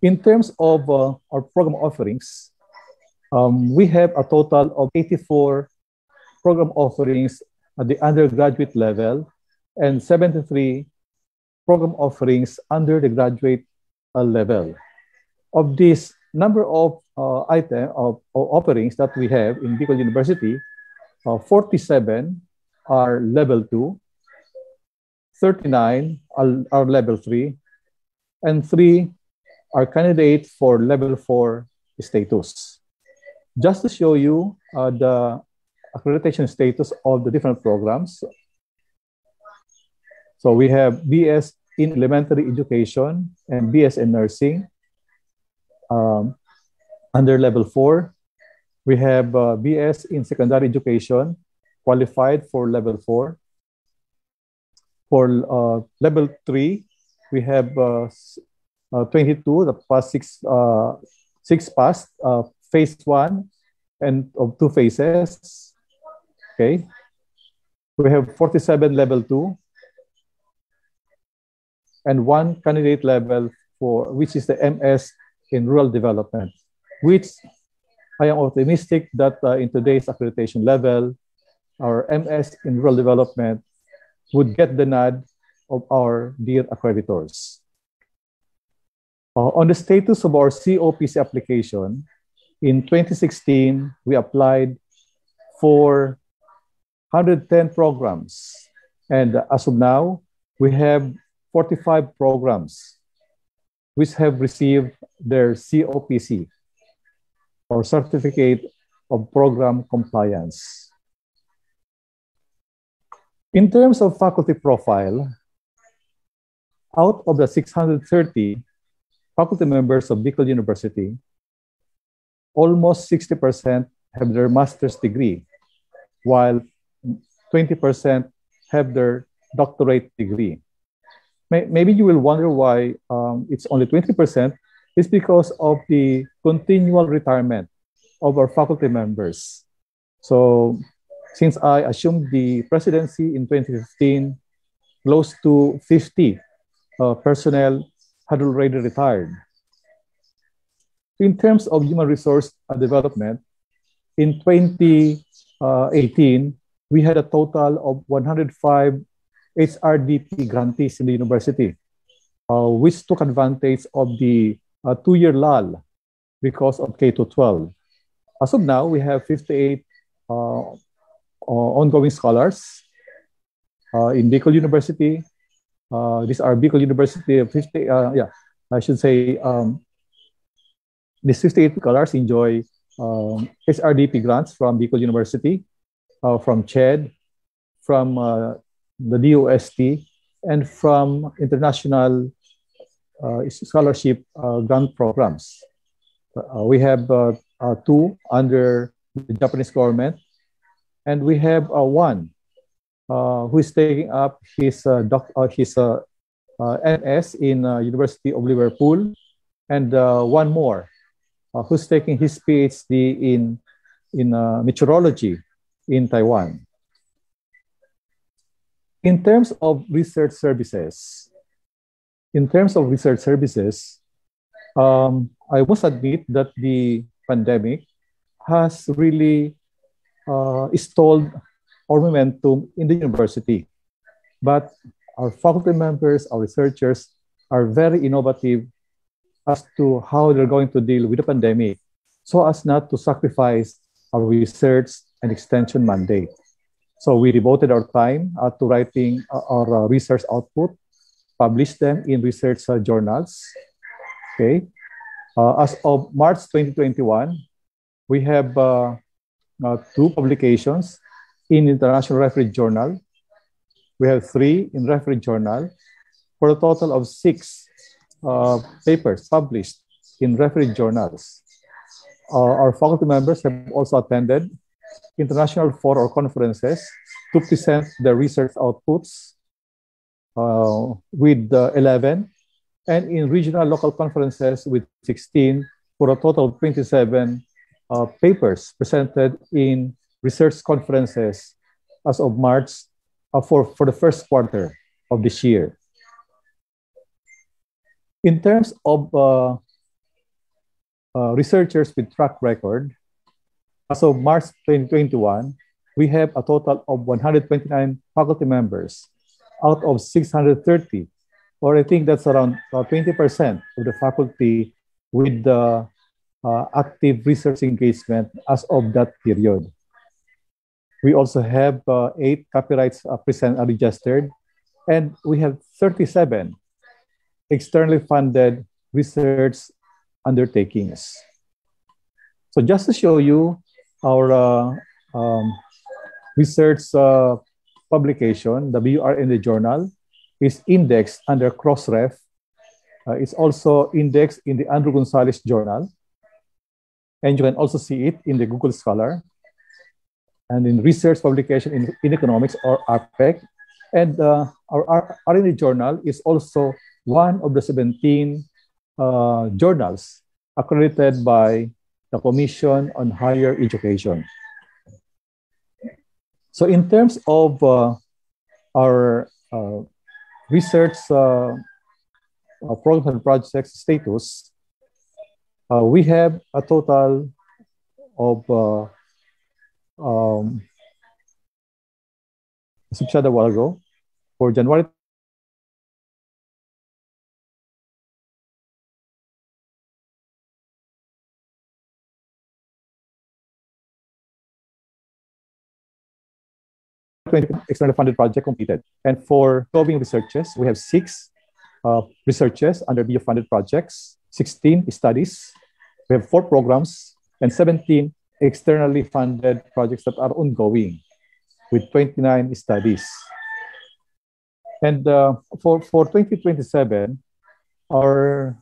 In terms of our program offerings, we have a total of 84 program offerings at the undergraduate level and 73 program offerings under the graduate level. Of this number of offerings that we have in Bicol University, 47 are level 2, 39 are level 3, and 3 are candidates for level 4 status. Just to show you the accreditation status of the different programs. So we have BS in elementary education and BS in nursing. Under level 4, we have BS in secondary education, qualified for level 4. For level 3, we have 22, the past six passed, phase 1 and of 2 phases. Okay. We have 47 level 2 and 1 candidate level for which is the MS in rural development, which I am optimistic that in today's accreditation level, our MS in rural development would get the nod of our dear accreditors. On the status of our COPC application, in 2016, we applied for 110 programs. And as of now, we have 45 programs which have received their COPC, or Certificate of Program Compliance. In terms of faculty profile, out of the 630 faculty members of Bicol University, almost 60% have their master's degree, while 20% have their doctorate degree. Maybe you will wonder why it's only 20%. It's because of the continual retirement of our faculty members. So since I assumed the presidency in 2015, close to 50 personnel had already retired. In terms of human resource development, in 2018, we had a total of 105 HRDP grantees in the university, which took advantage of the 2-year lull because of K-12. As of now, we have 58 ongoing scholars in Bicol University. These are Bicol University of 50, I should say, these 58 scholars enjoy HRDP grants from Bicol University, from CHED, from the DOST, and from international scholarship grant programs. We have 2 under the Japanese government, and we have 1 who is taking up his MS in University of Liverpool, and 1 more who's taking his PhD in meteorology in Taiwan. In terms of research services, I must admit that the pandemic has really stalled our momentum in the university. But our faculty members, our researchers are very innovative as to how they're going to deal with the pandemic so as not to sacrifice our research and extension mandate. So we devoted our time to writing our research output, publish them in research journals. Okay. As of March 2021, we have 2 publications in International Reference Journal. We have 3 in Reference Journal, for a total of 6 papers published in reference journals. Our faculty members have also attended international fora or conferences to present their research outputs with 11, and in regional local conferences with 16, for a total of 27 papers presented in research conferences as of March for the first quarter of this year. In terms of researchers with track record, as of March 2021, we have a total of 129 faculty members out of 630, or I think that's around 20% of the faculty with the active research engagement as of that period. We also have 8 copyrights registered, and we have 37 externally funded research undertakings. So just to show you our research publication, the WRN Journal, is indexed under Crossref. It's also indexed in the Andrew Gonzalez Journal. And you can also see it in the Google Scholar and in research publication in economics or RPEC. And our R&D journal is also one of the 17 journals accredited by the Commission on Higher Education. So in terms of our research program and project status, we have a total of as I said a while ago, for January 20 externally funded project completed. And for ongoing researches, we have 6 researches under BIO-funded projects, 16 studies, we have 4 programs, and 17 externally funded projects that are ongoing with 29 studies. And for 2027, our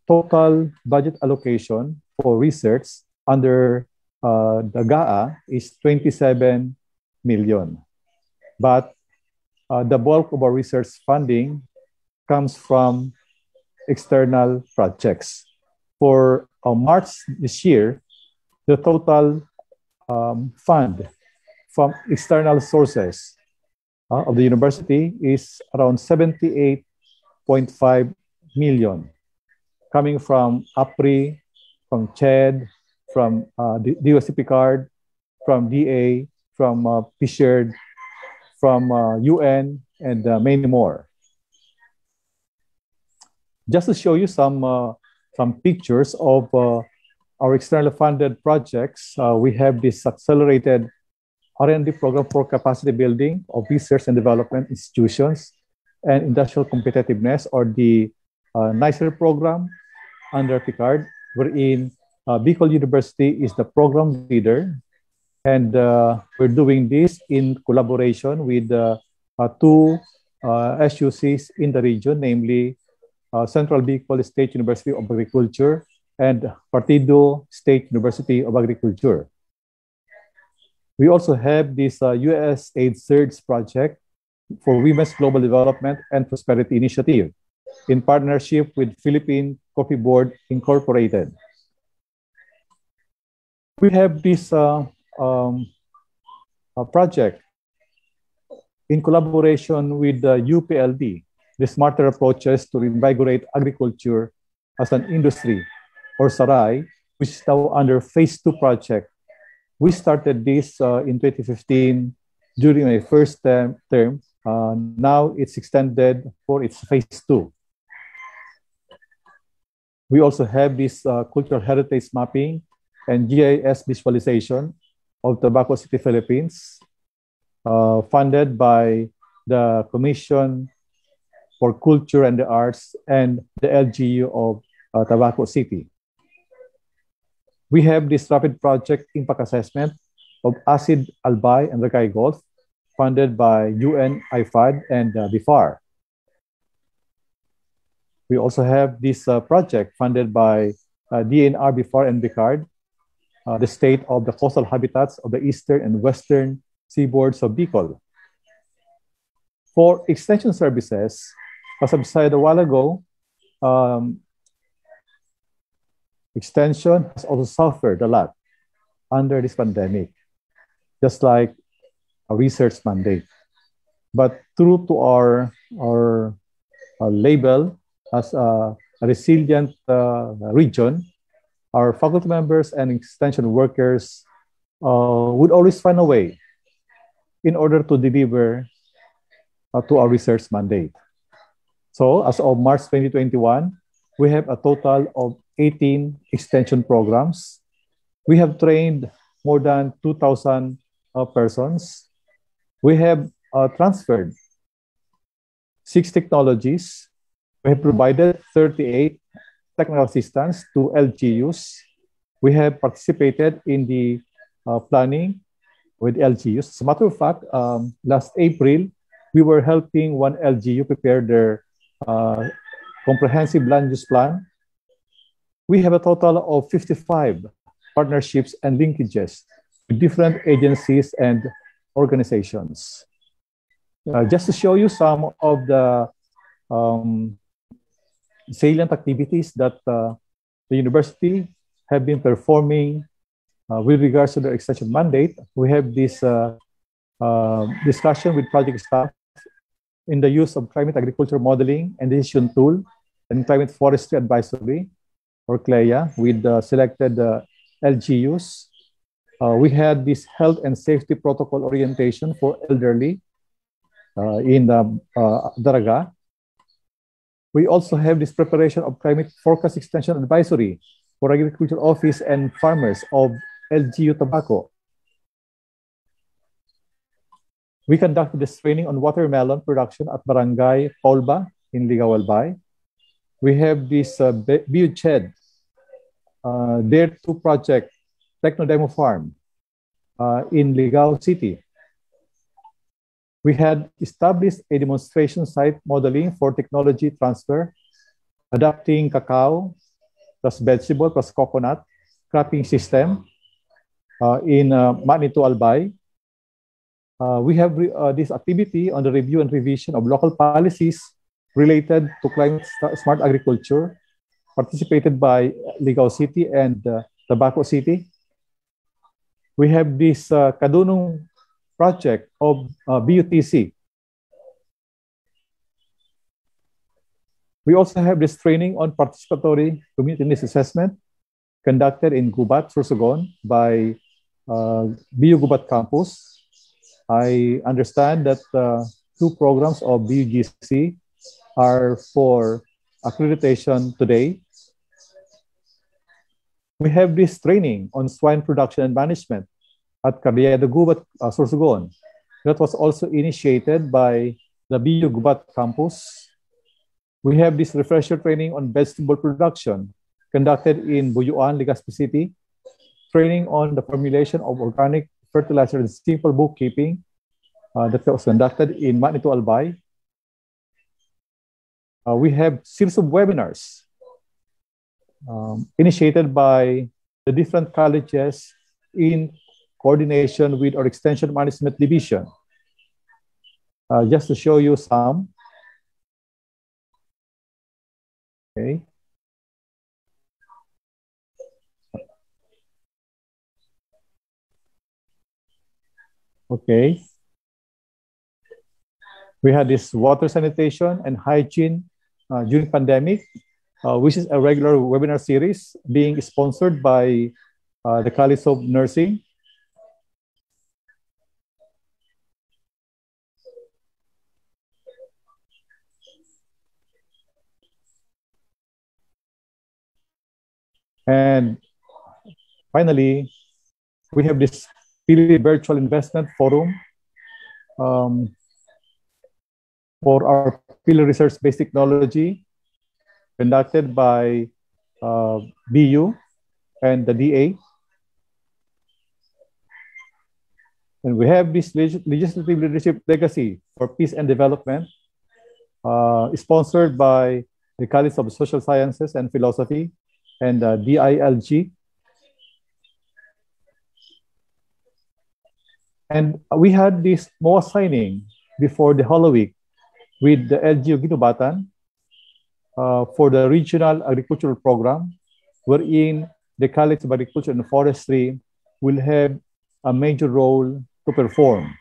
total budget allocation for research under the GAA is 27 million. But the bulk of our research funding comes from external projects. For March this year, the total fund from external sources of the university is around 78.5 million, coming from APRI, from CHED, from the USCP card, from DA, from PSHERD, from UN, and many more. Just to show you some pictures of our externally funded projects, we have this accelerated R&D program for capacity building of research and development institutions and industrial competitiveness, or the NICER program under PICARD, wherein Bicol University is the program leader. And we're doing this in collaboration with 2 SUCs in the region, namely Central Bicol State University of Agriculture and Partido State University of Agriculture. We also have this USAID SURGE project for Women's Global Development and Prosperity Initiative in partnership with Philippine Coffee Board Incorporated. We have this project in collaboration with the UPLD, the Smarter Approaches to Invigorate Agriculture as an Industry, or SARAI, which is now under Phase 2 project. We started this in 2015 during my first term. Now it's extended for its Phase 2. We also have this cultural heritage mapping and GIS visualization of Tabaco City, Philippines, funded by the Commission for Culture and the Arts and the LGU of Tabaco City. We have this rapid project impact assessment of acid albay and Ragay Gulf, funded by UN, IFAD, and BIFAR. We also have this project funded by DNR, BIFAR, and BICARD, the state of the coastal habitats of the eastern and western seaboards of Bicol. For extension services, as I said a while ago, extension has also suffered a lot under this pandemic, just like a research mandate. But true to our label as a resilient region, our faculty members and extension workers would always find a way in order to deliver to our research mandate. So as of March 2021, we have a total of 18 extension programs. We have trained more than 2,000 persons. We have transferred 6 technologies. We have provided 38 technical assistance to LGUs. We have participated in the planning with LGUs. As a matter of fact, last April, we were helping one LGU prepare their comprehensive land use plan. We have a total of 55 partnerships and linkages with different agencies and organizations. Just to show you some of the salient activities that the university have been performing with regards to their extension mandate, we have this discussion with project staff in the use of climate agriculture modeling and decision tool and climate forestry advisory, or CLEA, with selected LGUs. We had this health and safety protocol orientation for elderly in Daraga. We also have this preparation of climate forecast extension advisory for agriculture office and farmers of LGU Tabaco. We conducted this training on watermelon production at Barangay Polba in Ligao Albay. We have this BioChed, Dare 2 project, Techno Demo Farm in Ligao City. We had established a demonstration site modeling for technology transfer, adapting cacao plus vegetable plus coconut cropping system in Manito Albay. We have this activity on the review and revision of local policies related to climate smart agriculture, participated by Ligao City and Tabaco City. We have this Kadunong project of BUTC. We also have this training on participatory community needs assessment conducted in Gubat, Sorsogon by BU Gubat Campus. I understand that 2 programs of BUGC are for accreditation today. We have this training on swine production and management at Carriedo Gubat, Sorsogon. That was also initiated by the BU Gubat Campus. We have this refresher training on vegetable production conducted in Buyuan, Legazpi City. Training on the formulation of organic fertilizer and simple bookkeeping that was conducted in Manito Albay. We have series of webinars initiated by the different colleges in coordination with our Extension Management Division. Just to show you some. Okay. Okay. We had this water sanitation and hygiene during pandemic, which is a regular webinar series being sponsored by the College of Nursing. And finally, we have this Philippine Virtual Investment Forum for our Philippine Research-Based Technology conducted by BU and the DA. And we have this Legislative Leadership Legacy for Peace and Development sponsored by the College of Social Sciences and Philosophy and DILG. And we had this MOA signing before the Holy Week with the LGU Ginubatan for the Regional Agricultural Program, wherein the College of Agriculture and Forestry will have a major role to perform.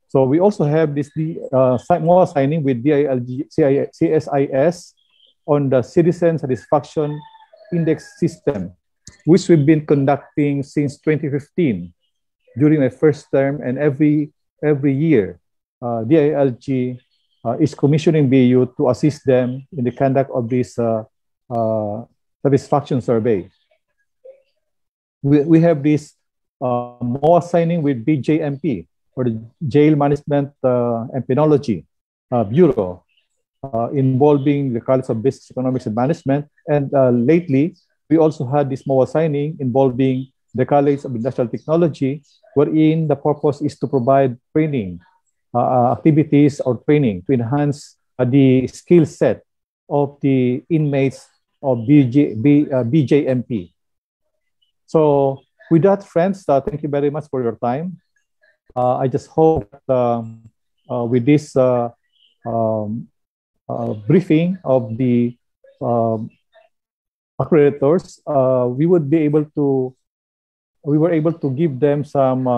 So we also have this MOA signing with DILG, CSIS on the Citizen Satisfaction Index System, which we've been conducting since 2015 during my first term, and every year, DILG is commissioning BU to assist them in the conduct of this satisfaction survey. We have this MOA signing with BJMP, or the Jail Management and Penology Bureau, involving the College of Business Economics and Management. And lately, we also had this MOA signing involving the College of Industrial Technology, wherein the purpose is to provide training, activities or training to enhance the skill set of the inmates of BJMP. So with that, friends, thank you very much for your time. I just hope that, with this briefing of the accreditors, we were able to give them some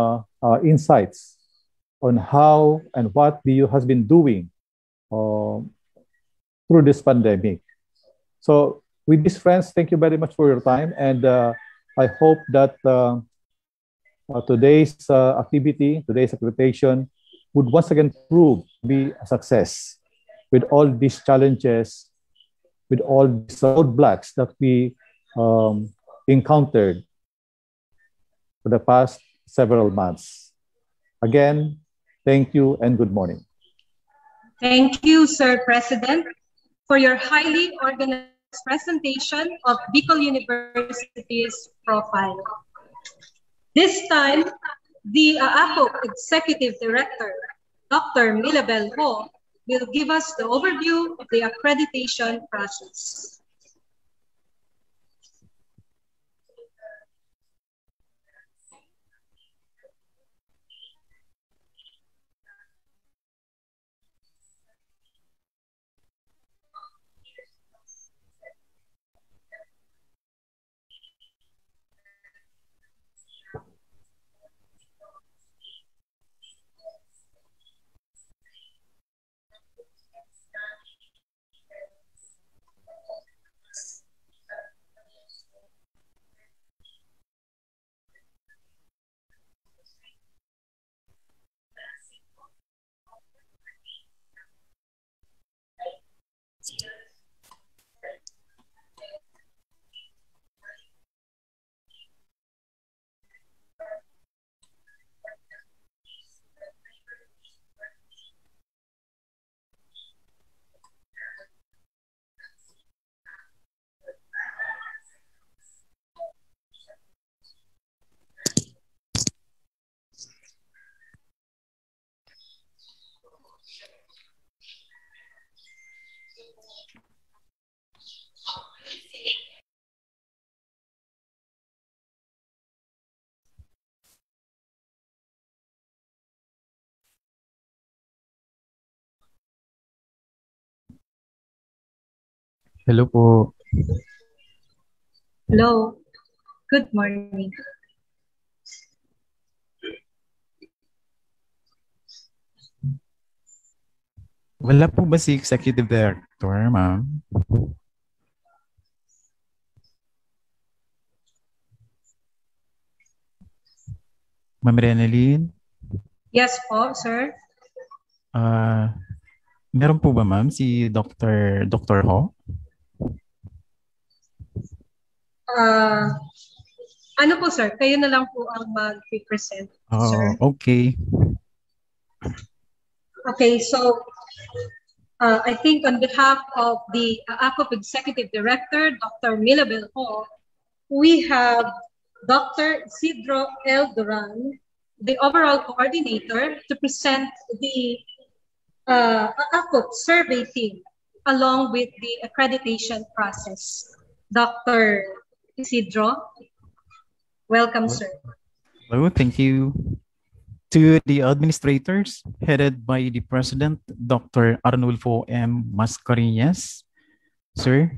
insights on how and what BU has been doing through this pandemic. So with these, friends, thank you very much for your time, and I hope that today's activity, today's accreditation would once again prove to be a success with all these challenges, with all these roadblocks that we encountered for the past several months. Again, thank you and good morning. Thank you, Sir President, for your highly organized presentation of Bicol University's profile. This time, the AACOP Executive Director, Dr. Milabel Ho, will give us the overview of the accreditation process. Hello po. Hello. Good morning. Wala po ba si Executive Director, ma'am? Ma'am Renalyn? Yes po, sir. Meron po ba, ma'am, si Dr. Ho? Ano po, sir? Kayo na lang po ang mag-present, sir. Okay. Okay, so I think on behalf of the AACOP Executive Director, Dr. Milabel Ho, we have Dr. Isidro L. Duran, the overall coordinator, to present the AACOP survey team along with the accreditation process. Dr. Isidro, welcome, sir. Hello, thank you. To the administrators, headed by the President, Dr. Arnulfo M. Mascareñas, sir,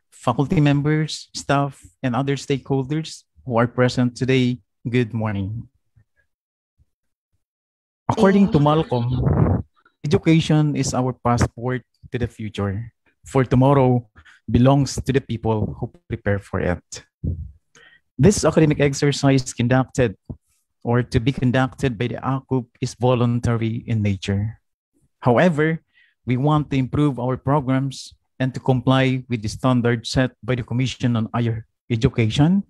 faculty members, staff, and other stakeholders who are present today, good morning. According to Malcolm, education is our passport to the future, for tomorrow belongs to the people who prepare for it. This academic exercise conducted or to be conducted by the AACOP is voluntary in nature. However, we want to improve our programs and to comply with the standards set by the Commission on Higher Education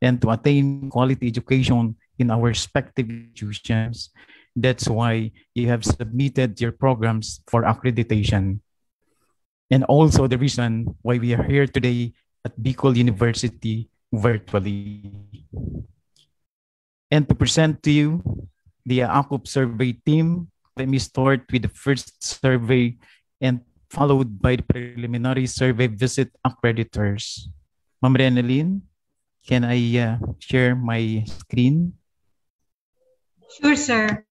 and to attain quality education in our respective institutions. That's why you have submitted your programs for accreditation. And also the reason why we are here today at Bicol University virtually. And to present to you the ACUP survey team, let me start with the first survey and followed by the preliminary survey visit accreditors. Ma'am Renalyn, can I share my screen? Sure, sir.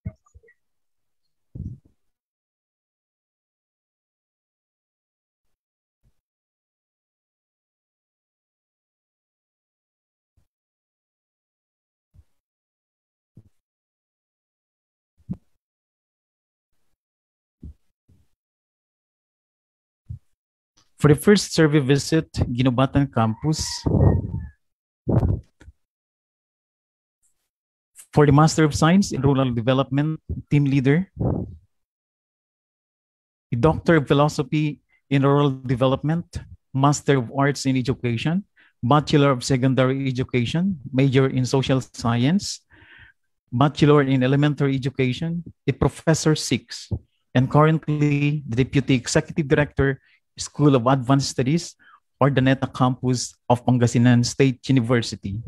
For the first survey visit, Ginobatan Campus, for the Master of Science in Rural Development team leader, the Doctor of Philosophy in Rural Development, Master of Arts in Education, Bachelor of Secondary Education, Major in Social Science, Bachelor in Elementary Education, a Professor 6, and currently the Deputy Executive Director, School of Advanced Studies, Ordaneta Campus of Pangasinan State University,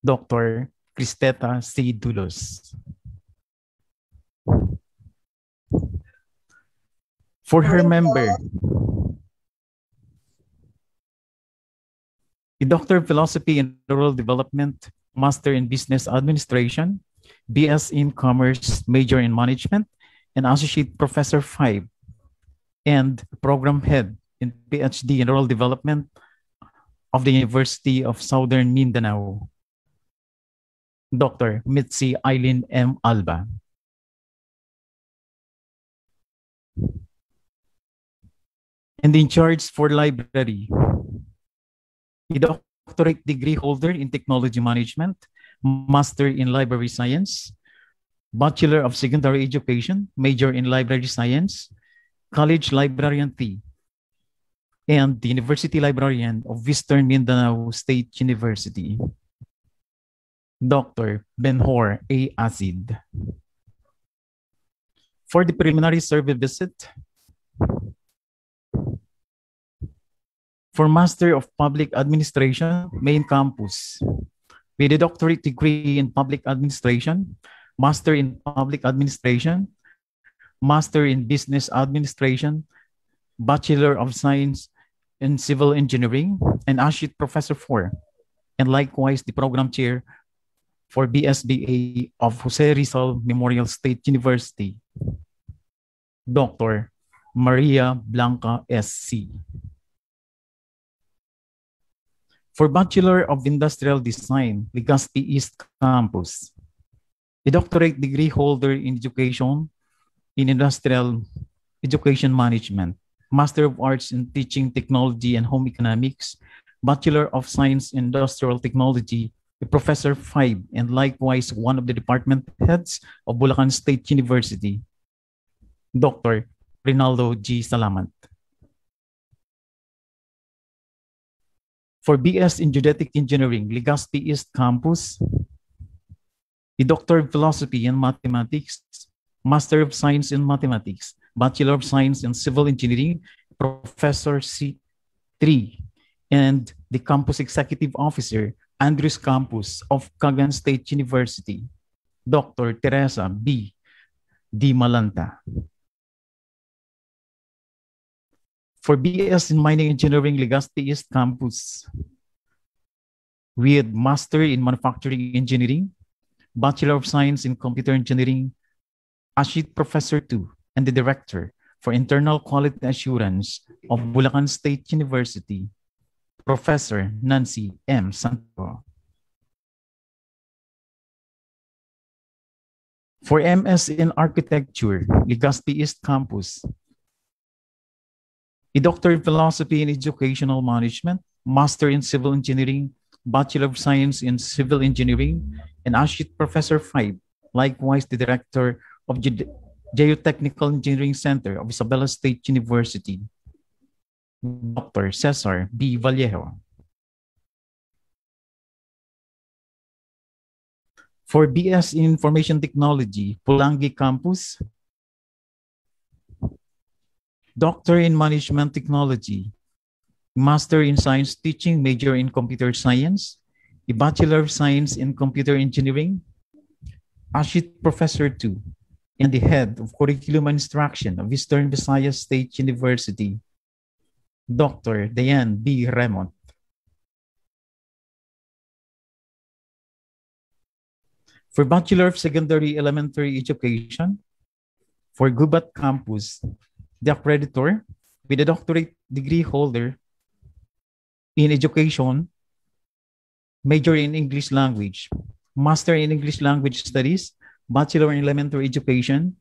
Dr. Cristeta C. Dulos. For her member, the Doctor of Philosophy in Rural Development, Master in Business Administration, BS in Commerce, Major in Management, and Associate Professor 5, and Program Head in PhD in Rural Development of the University of Southern Mindanao, Dr. Mitzi Eileen M. Alba. And in charge for library, the doctorate degree holder in Technology Management, Master in Library Science, Bachelor of Secondary Education, Major in Library Science, College Librarian T, and the University Librarian of Eastern Mindanao State University, Dr. Benhor A. Acid. For the preliminary survey visit, for Master of Public Administration, Main Campus, with a doctorate degree in Public Administration, Master in Public Administration, Master in Business Administration, Bachelor of Science in Civil Engineering, and Associate Professor 4, and likewise the Program Chair for BSBA of Jose Rizal Memorial State University, Dr. Maria Blanca S.C. For Bachelor of Industrial Design, Legazpi East Campus, a doctorate degree holder in Education in Industrial Education Management, Master of Arts in Teaching Technology and Home Economics, Bachelor of Science in Industrial Technology, a Professor 5, and likewise one of the department heads of Bulacan State University, Dr. Rinaldo G. Salamat. For BS in Geodetic Engineering, Legazpi East Campus, a Doctor of Philosophy in Mathematics, Master of Science in Mathematics, Bachelor of Science in Civil Engineering, Professor C3, and the Campus Executive Officer, Andrews Campus of Cagayan State University, Dr. Teresa B. D. Malanta. For BS in Mining Engineering, Legazpi East Campus, with Master in Manufacturing Engineering, Bachelor of Science in Computer Engineering, Associate Professor 2, and the Director for Internal Quality Assurance of Bulacan State University, Professor Nancy M. Santo. For MS in Architecture, Legazpi East Campus, a Doctor of Philosophy in Educational Management, Master in Civil Engineering, Bachelor of Science in Civil Engineering, and Associate Professor 5, likewise the Director of Geotechnical Engineering Center of Isabela State University, Dr. Cesar B. Vallejo. For BS in Information Technology, Pulangi Campus, Doctor in Management Technology, Master in Science Teaching, Major in Computer Science, a Bachelor of Science in Computer Engineering, Associate Professor 2, and the Head of Curriculum and Instruction of Eastern Visayas State University, Dr. Diane B. Remont. For Bachelor of Secondary Elementary Education, for Gubat Campus, the accreditor with a doctorate degree holder in education, major in English language, master in English language studies, bachelor in elementary education,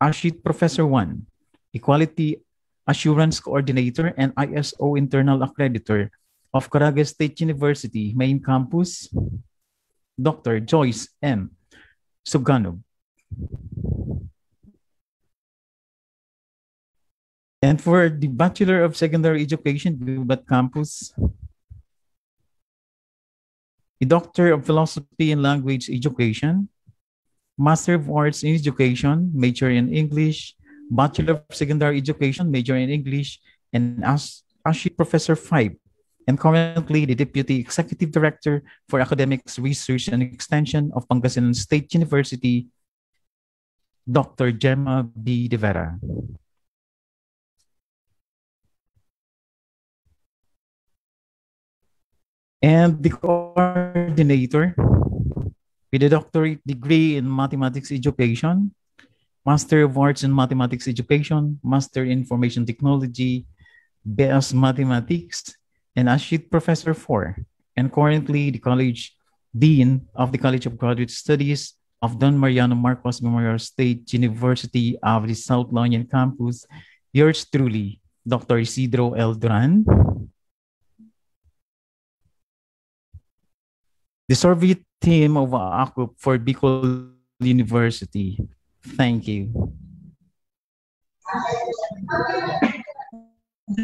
Associate Professor 1, Equality Assurance Coordinator and ISO Internal Accreditor of Caraga State University, Main Campus, Dr. Joyce M. Suganog. And for the Bachelor of Secondary Education, Gubat Campus, a Doctor of Philosophy and Language Education, Master of Arts in Education, major in English, Bachelor of Secondary Education, major in English, and Associate Professor 5, and currently the Deputy Executive Director for Academics, Research, and Extension of Pangasinan State University, Dr. Gemma B. De Vera. And the coordinator with a doctorate degree in Mathematics Education, Master of Arts in Mathematics Education, Master in Information Technology, BS Mathematics, and Associate Professor 4, and currently the College Dean of the College of Graduate Studies of Don Mariano Marcos Memorial State University of the South La Union Campus, yours truly, Dr. Isidro L. Duran. The survey team of AACUP for Bicol University. Thank you.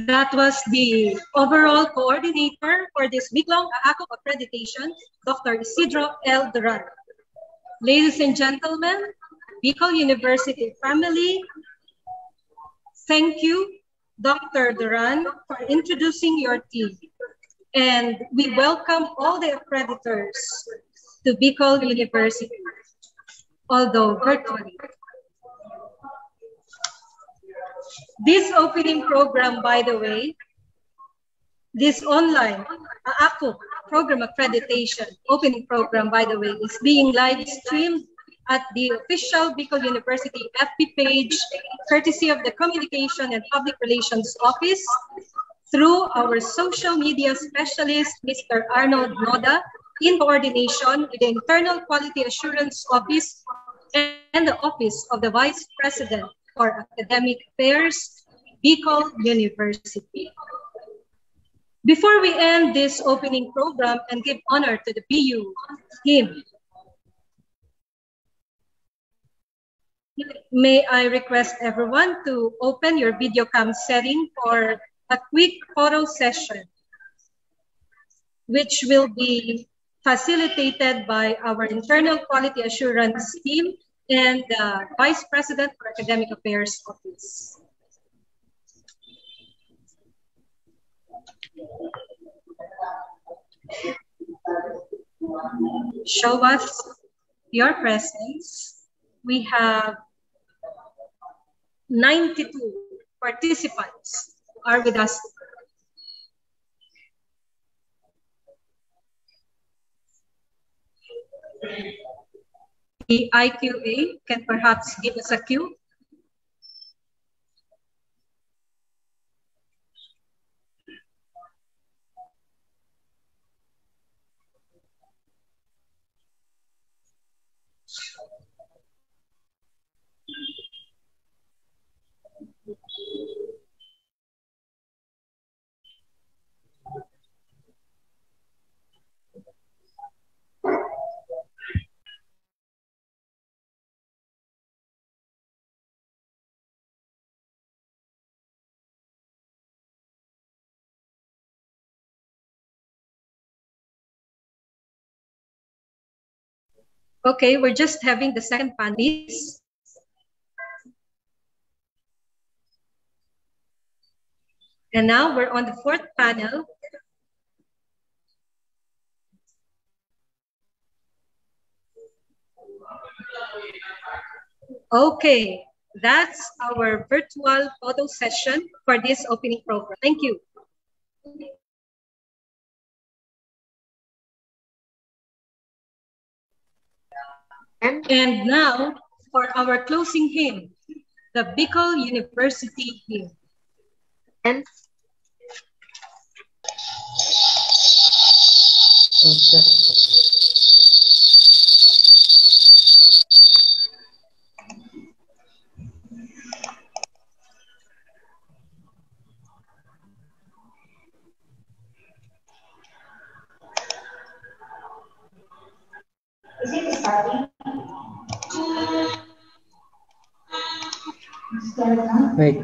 That was the overall coordinator for this week-long AACUP accreditation, Dr. Isidro L. Duran. Ladies and gentlemen, Bicol University family, thank you, Dr. Duran, for introducing your team. And we welcome all the accreditors to Bicol University, although virtually. This opening program, by the way, this online AACUP program accreditation opening program, by the way, is being live streamed at the official Bicol University FB page, courtesy of the Communication and Public Relations Office, through our social media specialist, Mr. Arnold Noda, in coordination with the Internal Quality Assurance Office and the Office of the Vice President for Academic Affairs, Bicol University. Before we end this opening program and give honor to the BU team, may I request everyone to open your video cam setting for a quick photo session, which will be facilitated by our Internal Quality Assurance team and the Vice President for Academic Affairs Office. Show us your presence. We have 92 participants who are with us. The IQA can perhaps give us a cue. Okay, we're just having the second panel, please. And now we're on the fourth panel. Okay, that's our virtual photo session for this opening program. Thank you. And now for our closing hymn, the Bicol University hymn. And Is it starting? Wait.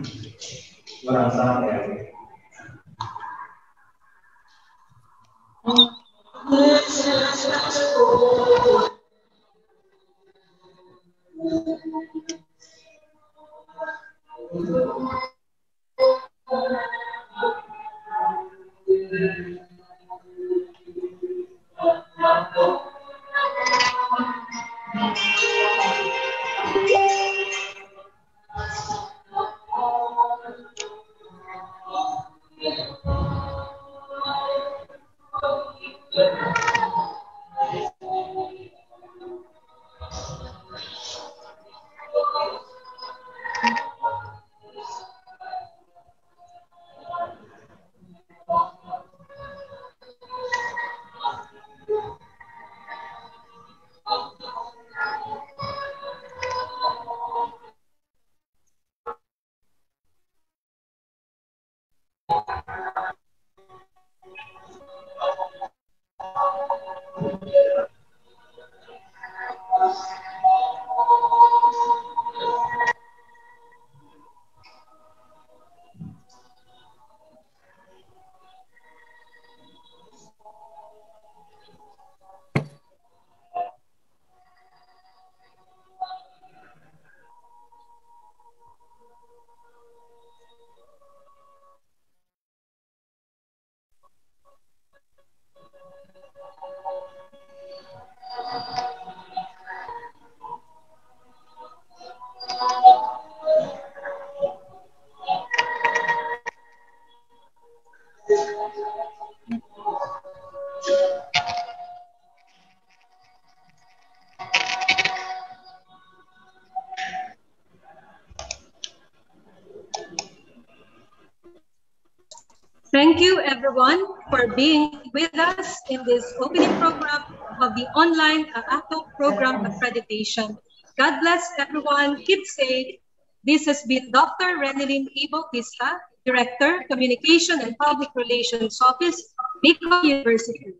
Thank you everyone for being with us in this opening program of the online AACO program accreditation. God bless everyone. Keep safe. This has been Dr. Renelyn A. Bautista, Director, Communication and Public Relations Office, Bicol University.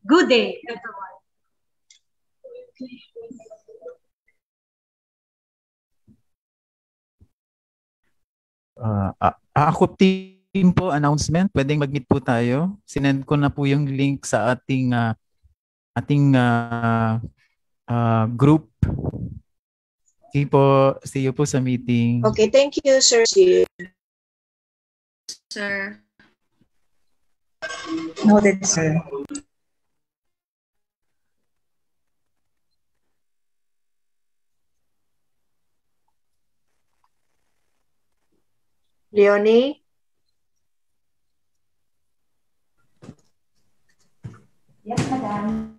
Good day, everyone. AACO team po, announcement, pwedeng mag-meet po tayo. Sinend ko na po yung link sa ating group. Okay po, see you po sa meeting. Okay, thank you, sir. Sir. Noted, sir. Leonie? Yes, madam.